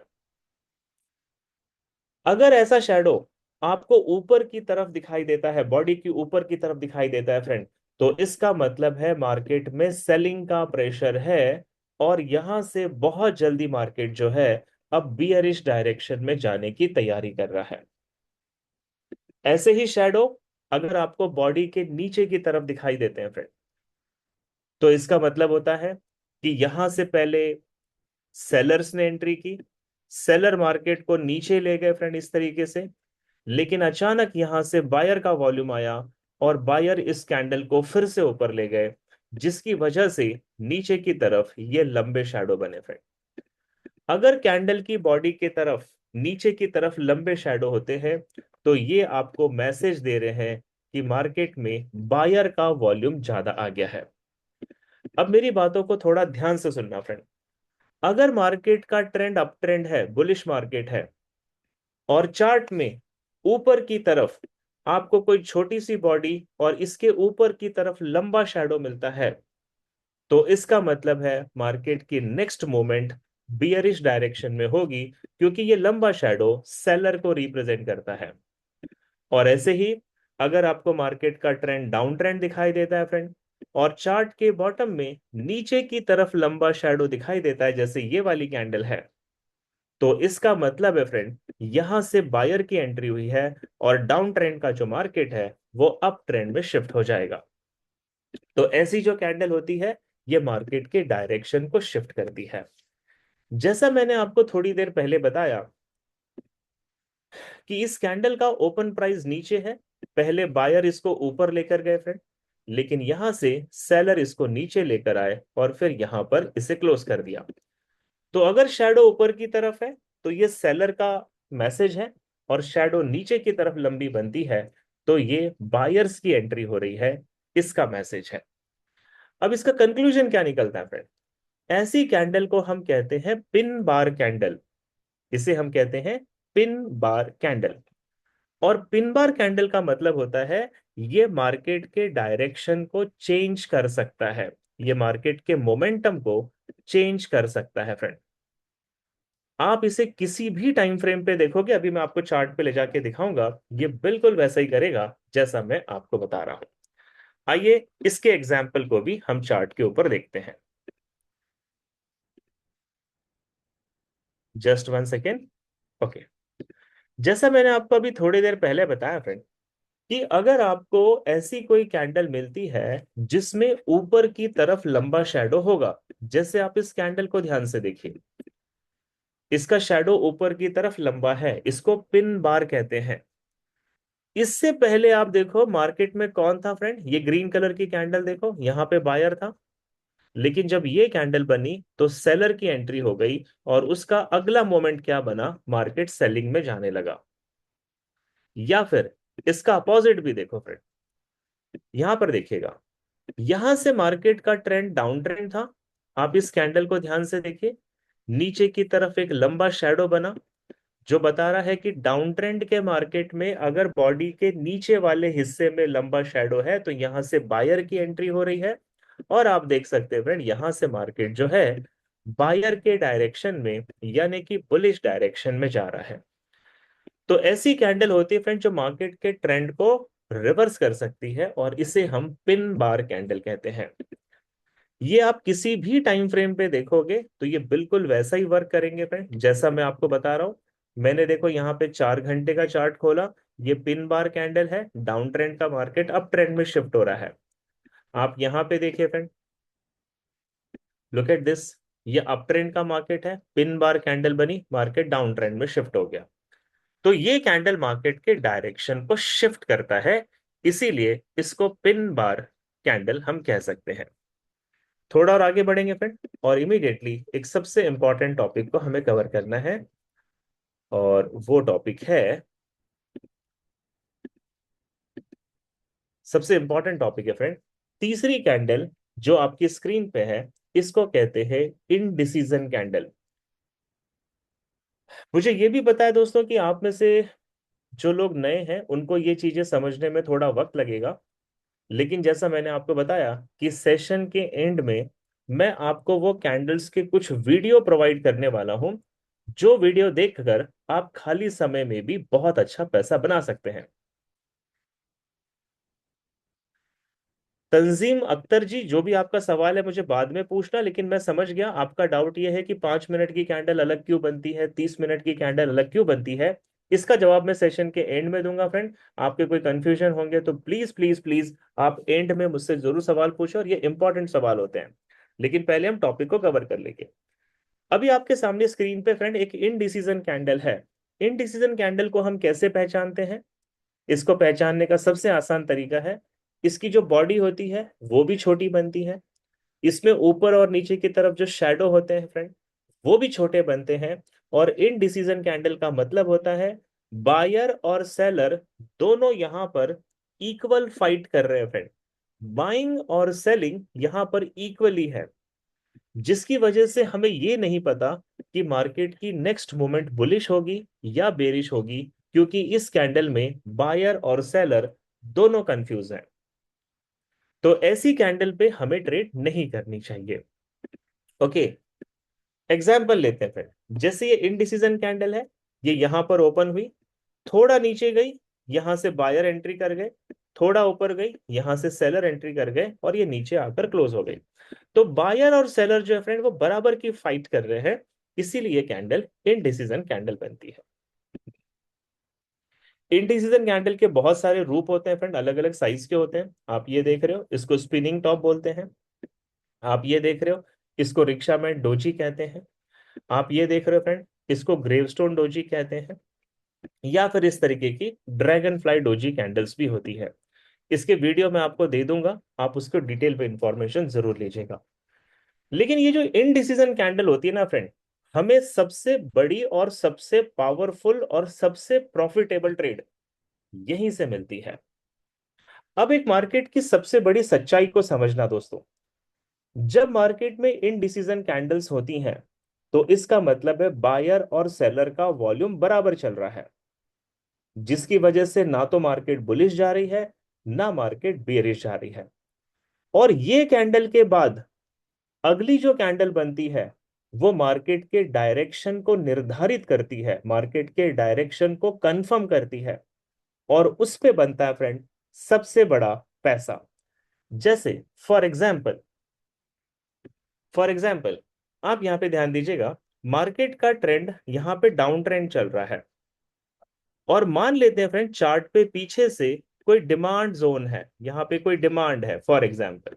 अगर ऐसा शैडो आपको ऊपर की तरफ दिखाई देता है, बॉडी की ऊपर की तरफ दिखाई देता है फ्रेंड, तो इसका मतलब है मार्केट में सेलिंग का प्रेशर है और यहां से बहुत जल्दी मार्केट जो है अब बियरिश डायरेक्शन में जाने की तैयारी कर रहा है। ऐसे ही शैडो अगर आपको बॉडी के नीचे की तरफ दिखाई देते हैं फ्रेंड, तो इसका मतलब होता है कि यहां से पहले सेलर्स ने एंट्री की, सेलर मार्केट को नीचे ले गए फ्रेंड इस तरीके से। लेकिन अचानक यहां से बायर का वॉल्यूम आया और बायर इस कैंडल को फिर से ऊपर ले गए, जिसकी वजह से नीचे की तरफ ये लंबे शैडो बने फ्रेंड। अगर कैंडल की बॉडी की तरफ नीचे की तरफ लंबे शैडो होते हैं तो ये आपको मैसेज दे रहे हैं कि मार्केट में बायर का वॉल्यूम ज्यादा आ गया है। अब मेरी बातों को थोड़ा ध्यान से सुनना फ्रेंड। अगर मार्केट का ट्रेंड अप ट्रेंड है, बुलिश मार्केट है, और चार्ट में ऊपर की तरफ आपको कोई छोटी सी बॉडी और इसके ऊपर की तरफ लंबा शैडो मिलता है, तो इसका मतलब है मार्केट की नेक्स्ट मूवमेंट बियरिश डायरेक्शन में होगी, क्योंकि ये लंबा शैडो सेलर को रिप्रेजेंट करता है। और ऐसे ही अगर आपको मार्केट का ट्रेंड डाउन ट्रेंड दिखाई देता है फ्रेंड, और चार्ट के बॉटम में नीचे की तरफ लंबा शैडो दिखाई देता है जैसे ये वाली कैंडल है, तो इसका मतलब है फ्रेंड यहां से बायर की एंट्री हुई है और डाउन ट्रेंड का जो मार्केट है वो अप ट्रेंड में शिफ्ट हो जाएगा। तो ऐसी जो कैंडल होती है ये मार्केट के डायरेक्शन को शिफ्ट करती है। जैसा मैंने आपको थोड़ी देर पहले बताया कि इस कैंडल का ओपन प्राइस नीचे है, पहले बायर इसको ऊपर लेकर गए फ्रेंड, लेकिन यहां से सेलर इसको नीचे लेकर आए और फिर यहां पर इसे क्लोज कर दिया। तो अगर शैडो ऊपर की तरफ है तो ये सेलर का मैसेज है, और शैडो नीचे की तरफ लंबी बनती है तो ये बायर्स की एंट्री हो रही है, इसका मैसेज है। अब इसका कंक्लूजन क्या निकलता है फ्रेंड? ऐसी कैंडल को हम कहते हैं पिन बार कैंडल। इसे हम कहते हैं पिन बार कैंडल। और पिन बार कैंडल का मतलब होता है ये मार्केट के डायरेक्शन को चेंज कर सकता है, ये मार्केट के मोमेंटम को चेंज कर सकता है फ्रेंड। आप इसे किसी भी टाइम फ्रेम पे देखोगे, अभी मैं आपको चार्ट पे ले जाके दिखाऊंगा, ये बिल्कुल वैसा ही करेगा जैसा मैं आपको बता रहा हूं। आइए इसके एग्जाम्पल को भी हम चार्ट के ऊपर देखते हैं। Just one second. ओके, जैसा मैंने आपको अभी थोड़ी देर पहले बताया फ्रेंड, कि अगर आपको ऐसी कोई कैंडल मिलती है जिसमें ऊपर की तरफ लंबा शैडो होगा, जैसे आप इस कैंडल को ध्यान से देखिए, इसका शैडो ऊपर की तरफ लंबा है, इसको पिन बार कहते हैं। इससे पहले आप देखो मार्केट में कौन था फ्रेंड, ये ग्रीन कलर की कैंडल देखो, यहां पे बायर था। लेकिन जब ये कैंडल बनी तो सेलर की एंट्री हो गई, और उसका अगला मोमेंट क्या बना, मार्केट सेलिंग में जाने लगा। या फिर इसका अपोजिट भी देखो फ्रेंड, यहां पर देखिएगा, यहां से मार्केट का ट्रेंड डाउन ट्रेंड था। आप इस कैंडल को ध्यान से देखिए, नीचे की तरफ एक लंबा शैडो बना, जो बता रहा है कि डाउन ट्रेंड के मार्केट में अगर बॉडी के नीचे वाले हिस्से में लंबा शैडो है तो यहां से बायर की एंट्री हो रही है। और आप देख सकते हैं फ्रेंड, यहां से मार्केट जो है बायर के डायरेक्शन में, यानी कि बुलिश डायरेक्शन में जा रहा है। तो ऐसी कैंडल होती है फ्रेंड जो मार्केट के ट्रेंड को रिवर्स कर सकती है, और इसे हम पिन बार कैंडल कहते हैं। ये आप किसी भी टाइम फ्रेम पे देखोगे तो ये बिल्कुल वैसा ही वर्क करेंगे फ्रेंड, जैसा मैं आपको बता रहा हूं। मैंने देखो यहाँ पे 4 घंटे का चार्ट खोला, ये पिन बार कैंडल है, डाउन ट्रेंड का मार्केट अप ट्रेंड में शिफ्ट हो रहा है। आप यहाँ पे देखिए फ्रेंड, लुक एट दिस, ये अप ट्रेंड का मार्केट है, पिन बार कैंडल बनी, मार्केट डाउन ट्रेंड में शिफ्ट हो गया। तो ये कैंडल मार्केट के डायरेक्शन को शिफ्ट करता है, इसीलिए इसको पिन बार कैंडल हम कह सकते हैं। थोड़ा और आगे बढ़ेंगे फ्रेंड, और इमीडिएटली एक सबसे इंपॉर्टेंट टॉपिक को हमें कवर करना है, और वो टॉपिक है, सबसे इंपॉर्टेंट टॉपिक है फ्रेंड, तीसरी कैंडल जो आपकी स्क्रीन पे है, इसको कहते हैं इनडिसीजन कैंडल। मुझे ये भी पता है दोस्तों कि आप में से जो लोग नए हैं उनको ये चीजें समझने में थोड़ा वक्त लगेगा, लेकिन जैसा मैंने आपको बताया कि सेशन के एंड में मैं आपको वो कैंडल्स के कुछ वीडियो प्रोवाइड करने वाला हूं, जो वीडियो देखकर आप खाली समय में भी बहुत अच्छा पैसा बना सकते हैं। तंजीम अख्तर जी, जो भी आपका सवाल है मुझे बाद में पूछना, लेकिन मैं समझ गया आपका डाउट यह है कि 5 मिनट की कैंडल अलग क्यों बनती है, 30 मिनट की कैंडल अलग क्यों बनती है। इसका जवाब मैं सेशन के एंड में दूंगा फ्रेंड। आपके कोई कंफ्यूजन होंगे तो प्लीज प्लीज प्लीज आप एंड में मुझसे जरूर सवाल पूछो, और ये इंपॉर्टेंट सवाल होते हैं। लेकिन पहले हम टॉपिक को कवर कर लेंगे। अभी आपके सामने स्क्रीन पे फ्रेंड एक इनडिसीजन कैंडल है। इनडिसीजन कैंडल को हम कैसे पहचानते हैं? इसको पहचानने का सबसे आसान तरीका है, इसकी जो बॉडी होती है वो भी छोटी बनती है, इसमें ऊपर और नीचे की तरफ जो शैडो होते हैं फ्रेंड, वो भी छोटे बनते हैं। और इनडिसीजन कैंडल का मतलब होता है बायर और सेलर दोनों यहां पर इक्वल फाइट कर रहे हैं फ्रेंड। बाइंग और सेलिंग यहां पर इक्वली है, जिसकी वजह से हमें ये नहीं पता कि मार्केट की नेक्स्ट मूवमेंट बुलिश होगी या बेरिश होगी, क्योंकि इस कैंडल में बायर और सेलर दोनों कंफ्यूज हैं। तो ऐसी कैंडल पे हमें ट्रेड नहीं करनी चाहिए। ओके, एग्जाम्पल लेते हैं फिर। जैसे ये इनडिसीजन कैंडल है, ये यहां पर ओपन हुई, थोड़ा नीचे गई, यहां से बायर एंट्री कर गए, थोड़ा ऊपर गई, यहां से सेलर एंट्री कर गए, और ये नीचे आकर क्लोज हो गई। तो बायर और सेलर जो है फ्रेंड वो बराबर की फाइट कर रहे हैं, इसीलिए कैंडल इनडिसीजन कैंडल बनती है। इनडिसीजन कैंडल के बहुत सारे रूप होते हैं फ्रेंड, अलग अलग साइज के होते हैं। आप ये देख रहे हो, इसको स्पिनिंग टॉप बोलते हैं। आप ये देख रहे हो, इसको रिक्शा में डोजी कहते हैं। आप ये देख रहे हो फ्रेंड, इसको ग्रेवस्टोन डोजी कहते हैं। या फिर इस तरीके की ड्रैगन फ्लाई डोजी कैंडल्स भी होती है। इसके वीडियो मैं आपको दे दूंगा, आप उसको डिटेल पे इंफॉर्मेशन जरूर लीजिएगा। लेकिन ये जो इनडिसीजन कैंडल होती है ना फ्रेंड, हमें सबसे बड़ी और सबसे पावरफुल और सबसे प्रॉफिटेबल ट्रेड यहीं से मिलती है। अब एक मार्केट की सबसे बड़ी सच्चाई को समझना दोस्तों, जब मार्केट में इनडिसीजन कैंडल्स होती हैं तो इसका मतलब है बायर और सेलर का वॉल्यूम बराबर चल रहा है, जिसकी वजह से ना तो मार्केट बुलिश जा रही है ना मार्केट बेरिश जा रही है। और ये कैंडल के बाद अगली जो कैंडल बनती है वो मार्केट के डायरेक्शन को निर्धारित करती है, मार्केट के डायरेक्शन को कंफर्म करती है, और उस पे बनता है फ्रेंड सबसे बड़ा पैसा। जैसे फॉर एग्जाम्पल आप यहां पे ध्यान दीजिएगा, मार्केट का ट्रेंड यहां पे डाउन ट्रेंड चल रहा है, और मान लेते हैं फ्रेंड चार्ट पे पीछे से कोई डिमांड जोन है, यहां पे कोई डिमांड है। फॉर एग्जाम्पल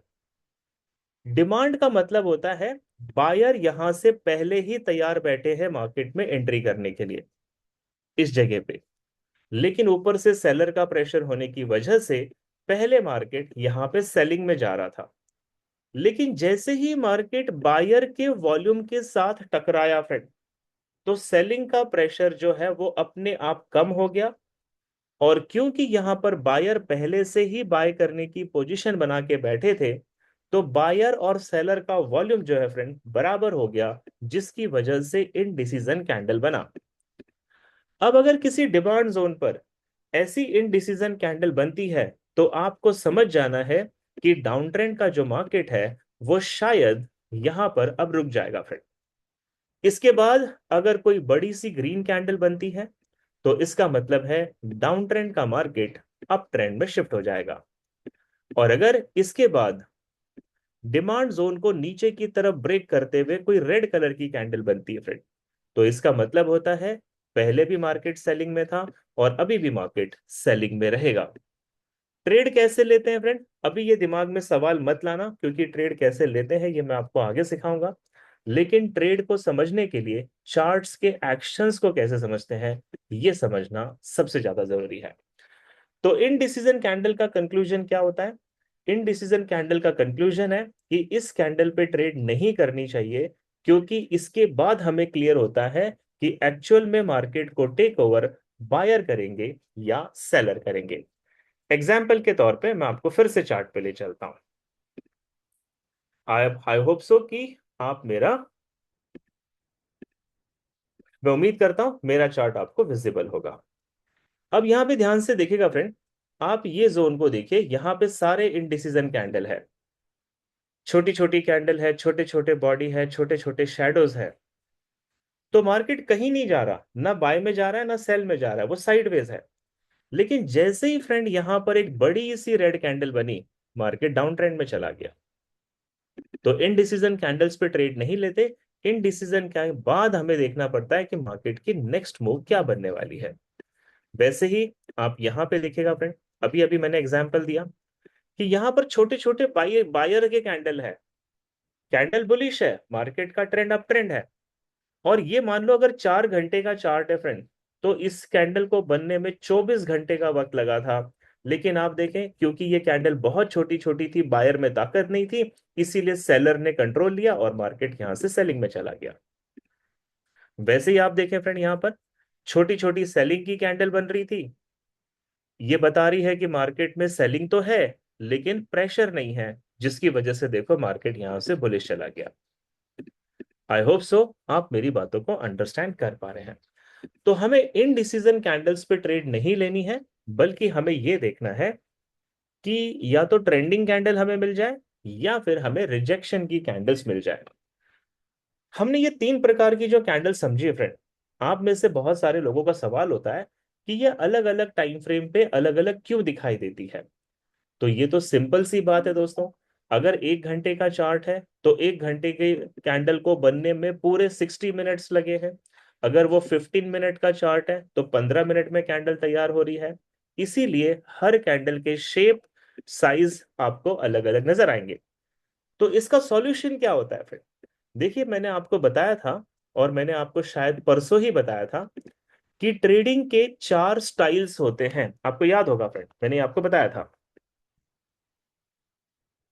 डिमांड का मतलब होता है बायर यहां से पहले ही तैयार बैठे हैं मार्केट में एंट्री करने के लिए इस जगह पे, लेकिन ऊपर से सेलर का प्रेशर होने की वजह से पहले मार्केट यहां पे सेलिंग में जा रहा था। लेकिन जैसे ही मार्केट बायर के वॉल्यूम के साथ टकराया फ्रेंड, तो सेलिंग का प्रेशर जो है वो अपने आप कम हो गया, और क्योंकि यहां पर बायर पहले से ही बाय करने की पोजीशन बना के बैठे थे, तो बायर और सेलर का वॉल्यूम जो है फ्रेंड बराबर हो गया, जिसकी वजह से इनडिसीजन कैंडल बना। अब अगर किसी डिमांड जोन पर ऐसी इनडिसीजन कैंडल बनती है, तो आपको समझ जाना है कि डाउन ट्रेंड का जो मार्केट है वो शायद यहां पर अब रुक जाएगा फ्रेंड। इसके बाद अगर कोई बड़ी सी ग्रीन कैंडल बनती है, तो इसका मतलब है डाउन ट्रेंड का मार्केट अप ट्रेंड में शिफ्ट हो जाएगा। और अगर इसके बाद डिमांड जोन को नीचे की तरफ ब्रेक करते हुए कोई रेड कलर की कैंडल बनती है फ्रेंड, तो इसका मतलब होता है पहले भी मार्केट सेलिंग में था और अभी भी मार्केट सेलिंग में रहेगा। ट्रेड कैसे लेते हैं फ्रेंड, अभी ये दिमाग में सवाल मत लाना, क्योंकि ट्रेड कैसे लेते हैं ये मैं आपको आगे सिखाऊंगा। लेकिन ट्रेड को समझने के लिए चार्ट्स के एक्शंस को कैसे समझते हैं ये समझना सबसे ज्यादा जरूरी है। तो इनडिसीजन कैंडल का कंक्लूजन क्या होता है? इनडिसीजन कैंडल का कंक्लूजन है कि इस कैंडल पे ट्रेड नहीं करनी चाहिए, क्योंकि इसके बाद हमें क्लियर होता है कि एक्चुअल में मार्केट को टेक ओवर बायर करेंगे या सेलर करेंगे। एग्जाम्पल के तौर पे मैं आपको फिर से चार्ट पे ले चलता हूं। आई होप सो कि आप मेरा मैं उम्मीद करता हूं मेरा चार्ट आपको विजिबल होगा। अब यहां पे ध्यान से देखिएगा फ्रेंड, आप ये जोन को देखिए, यहां पे सारे इनडिसीजन कैंडल है, छोटी छोटी कैंडल है, छोटे छोटे बॉडी है, छोटे छोटे शेडोज है। तो मार्केट कहीं नहीं जा रहा, ना बाय में जा रहा है ना सेल में जा रहा है, वो साइडवेज है। लेकिन जैसे ही फ्रेंड यहां पर एक बड़ी सी रेड कैंडल बनी, मार्केट डाउन ट्रेंड में चला गया। तो इनडिसीजन कैंडल्स पे ट्रेड नहीं लेते, इनडिसीजन के बाद हमें देखना पड़ता है कि मार्केट की नेक्स्ट मूव क्या बनने वाली है। वैसे ही आप यहां पे देखिएगा फ्रेंड, अभी अभी मैंने एग्जांपल दिया कि यहां पर छोटे छोटे बायर के कैंडल है, कैंडल बुलिश है, मार्केट का ट्रेंड अप ट्रेंड है। और ये मान लो अगर 4 घंटे का चार्ट है फ्रेंड, तो इस कैंडल को बनने में 24 घंटे का वक्त लगा था। लेकिन आप देखें, क्योंकि ये कैंडल बहुत छोटी छोटी थी, बायर में ताकत नहीं थी, इसीलिए सेलर ने कंट्रोल लिया और मार्केट यहां से सेलिंग में चला गया। वैसे ही आप देखें फ्रेंड, यहां पर छोटी छोटी सेलिंग की कैंडल बन रही थी, ये बता रही है कि मार्केट में सेलिंग तो है लेकिन प्रेशर नहीं है, जिसकी वजह से देखो मार्केट यहां से बुलिश चला गया। आई होप सो आप मेरी बातों को अंडरस्टैंड कर पा रहे हैं। तो हमें इन डिसीजन कैंडल्स पे ट्रेड नहीं लेनी है, बल्कि हमें यह देखना है कि या तो ट्रेंडिंग कैंडल हमें मिल जाए या फिर हमें रिजेक्शन की कैंडल्स मिल जाए। हमने ये 3 प्रकार की जो कैंडल समझी है फ्रेंड, आप में से बहुत सारे लोगों का सवाल होता है कि ये अलग अलग टाइम फ्रेम पे अलग अलग क्यों दिखाई देती है। तो ये तो सिंपल सी बात है दोस्तों, अगर 1 घंटे का चार्ट है तो 1 घंटे के कैंडल को बनने में पूरे 60 मिनट्स लगे हैं। अगर वो 15 मिनट का चार्ट है तो 15 मिनट में कैंडल तैयार हो रही है। इसीलिए हर कैंडल के शेप साइज आपको अलग अलग नजर आएंगे। तो इसका सॉल्यूशन क्या होता है फिर? देखिए, मैंने आपको बताया था, और मैंने आपको शायद परसों ही बताया था कि ट्रेडिंग के 4 स्टाइल्स होते हैं। आपको याद होगा फ्रेंड, मैंने आपको बताया था।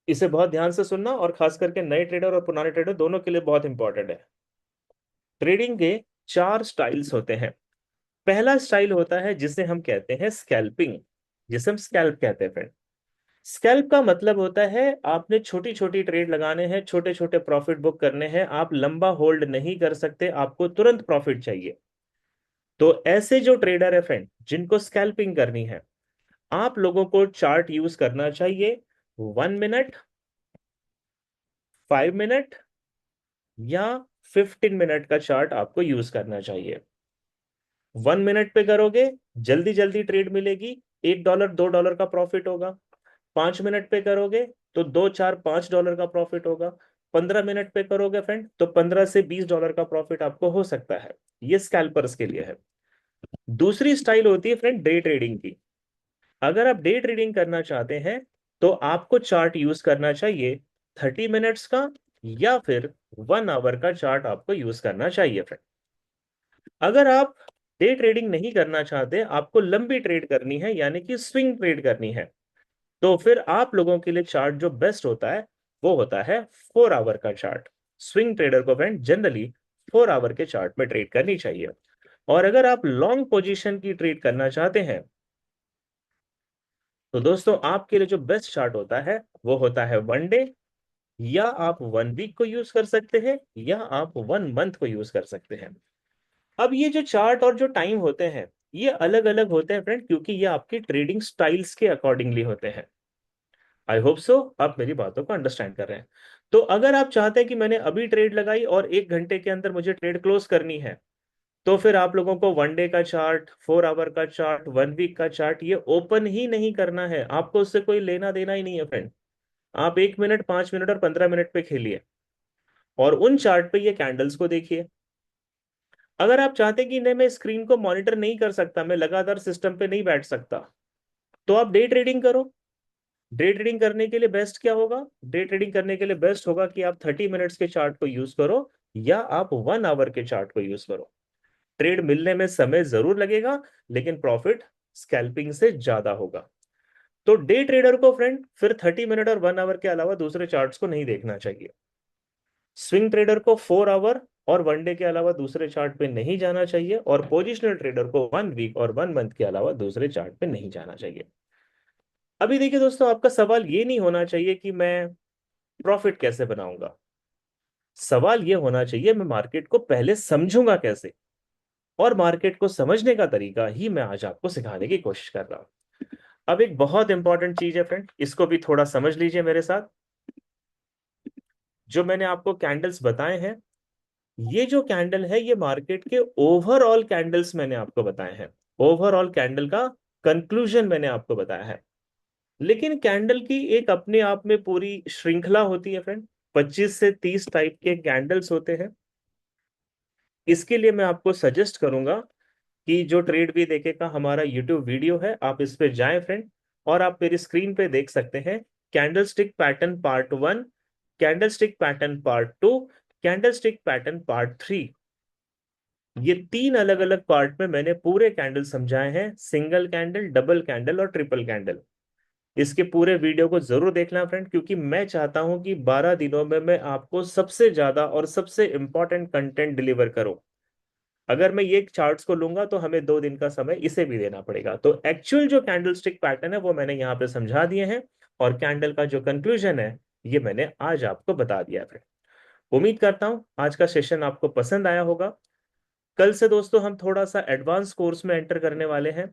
इसे बहुत ध्यान से सुनना, और खास करके नए ट्रेडर और पुराने ट्रेडर दोनों के लिए बहुत इंपॉर्टेंट है। ट्रेडिंग के 4 स्टाइल्स होते हैं। पहला स्टाइल होता है जिसे हम कहते हैं स्कैल्पिंग, जिसे हम स्कैल्प कहते हैं फ्रेंड। स्कैल्प का मतलब होता है आपने छोटी छोटी ट्रेड लगाने हैं, छोटे छोटे प्रॉफिट बुक करने हैं, आप लंबा होल्ड नहीं कर सकते, आपको तुरंत प्रॉफिट चाहिए। तो ऐसे जो ट्रेडर है फ्रेंड, जिनको स्कैल्पिंग करनी है, आप लोगों को चार्ट यूज करना चाहिए। 1 मिनट, 5 मिनट या 15 मिनट का चार्ट आपको यूज करना चाहिए। 1 मिनट पे करोगे, जल्दी जल्दी ट्रेड मिलेगी, $1 $2 का प्रॉफिट होगा। 5 मिनट पे करोगे तो 2 4 5 डॉलर का प्रॉफिट होगा। 15 मिनट पे करोगे फ्रेंड तो 15 से 20 डॉलर का प्रॉफिट आपको हो सकता है। ये स्कैल्पर्स के लिए है। दूसरी स्टाइल होती है फ्रेंड डे ट्रेडिंग की। अगर आप डे ट्रेडिंग करना चाहते हैं तो आपको चार्ट यूज करना चाहिए 30 मिनट्स का, या फिर 1 आवर का चार्ट आपको यूज करना चाहिए फ्रेंड। अगर आप डे ट्रेडिंग नहीं करना चाहते, आपको लंबी ट्रेड करनी है, यानी कि स्विंग ट्रेड करनी है, तो फिर आप लोगों के लिए चार्ट जो बेस्ट होता है वो होता है 4 आवर का चार्ट। स्विंग ट्रेडर को फ्रेंड जनरली 4 आवर के चार्ट में ट्रेड करनी चाहिए। और अगर आप लॉन्ग पोजीशन की ट्रेड करना चाहते हैं, तो दोस्तों आपके लिए जो बेस्ट चार्ट होता है वो होता है 1 डे, या आप 1 वीक को यूज कर सकते हैं, या आप 1 मंथ को यूज कर सकते हैं। अब ये जो चार्ट और जो टाइम होते हैं, ये अलग अलग होते हैं फ्रेंड, क्योंकि ये आपकी ट्रेडिंग स्टाइल्स के अकॉर्डिंगली होते हैं। आई होप सो आप मेरी बातों को अंडरस्टैंड कर रहे हैं। तो अगर आप चाहते हैं कि मैंने अभी ट्रेड लगाई और 1 घंटे के अंदर मुझे ट्रेड क्लोज करनी है, तो फिर आप लोगों को 1 डे का चार्ट, 4 आवर का चार्ट, 1 वीक का चार्ट ये ओपन ही नहीं करना है। आपको उससे कोई लेना देना ही नहीं है फ्रेंड। आप 1 मिनट, 5 मिनट और 15 मिनट पे खेलिए, और उन चार्ट पे ये कैंडल्स को देखिए। अगर आप चाहते हैं कि नहीं, मैं स्क्रीन को मॉनिटर नहीं कर सकता, मैं लगातार सिस्टम पे नहीं बैठ सकता, तो आप डे ट्रेडिंग करो। डे ट्रेडिंग करने के लिए बेस्ट क्या होगा? डे ट्रेडिंग करने के लिए बेस्ट होगा कि आप 30 मिनट्स के चार्ट को यूज करो, या आप 1 आवर के चार्ट को यूज करो। ट्रेड मिलने में समय जरूर लगेगा, लेकिन प्रॉफिट स्कैल्पिंग से ज्यादा होगा। तो डे ट्रेडर को फ्रेंड फिर 30 मिनट और 1 आवर के अलावा दूसरे चार्ट्स को नहीं देखना चाहिए। स्विंग ट्रेडर को 4 आवर और 1 डे के अलावा दूसरे चार्ट पे नहीं जाना चाहिए, और पोजिशनल ट्रेडर को 1 वीक और 1 मंथ के अलावा दूसरे चार्ट पे नहीं जाना चाहिए। अभी देखिए दोस्तों, आपका सवाल ये नहीं होना चाहिए कि मैं प्रॉफिट कैसे बनाऊंगा। सवाल ये होना चाहिए मैं मार्केट को पहले समझूंगा कैसे, और मार्केट को समझने का तरीका ही मैं आज आपको सिखाने की कोशिश कर रहा हूं। अब एक बहुत इंपॉर्टेंट चीज है फ्रेंड, इसको भी थोड़ा समझ लीजिए मेरे साथ। जो मैंने आपको कैंडल्स बताए हैं, ये जो कैंडल है ये मार्केट के ओवरऑल कैंडल्स मैंने आपको बताए हैं। ओवरऑल कैंडल का कंक्लूजन मैंने आपको बताया है। लेकिन कैंडल की एक अपने आप में पूरी श्रृंखला होती है फ्रेंड। 25 से 30 टाइप के कैंडल्स होते हैं। इसके लिए मैं आपको सजेस्ट करूंगा कि जो ट्रेड भी देखेगा, हमारा यूट्यूब वीडियो है, आप इस पे जाएं फ्रेंड, और आप मेरी स्क्रीन पे देख सकते हैं candle stick pattern part 1, candle stick pattern part 2, candle stick pattern part 3। ये 3 अलग अलग पार्ट में मैंने पूरे कैंडल समझाए हैं, सिंगल कैंडल, डबल कैंडल और ट्रिपल कैंडल। इसके पूरे वीडियो को जरूर देखना फ्रेंड, क्योंकि मैं चाहता हूं कि 12 दिनों में मैं आपको सबसे ज्यादा और सबसे इंपॉर्टेंट कंटेंट डिलीवर करूं। अगर मैं ये चार्ट्स को लूंगा तो हमें 2 दिन का समय इसे भी देना पड़ेगा। तो एक्चुअल जो कैंडल स्टिक पैटर्न है वो मैंने यहाँ पे समझा दिए हैं, और कैंडल का जो कंक्लूजन है ये मैंने आज आपको बता दिया है। उम्मीद करता हूं आज का सेशन आपको पसंद आया होगा। कल से दोस्तों हम थोड़ा सा एडवांस कोर्स में एंटर करने वाले हैं।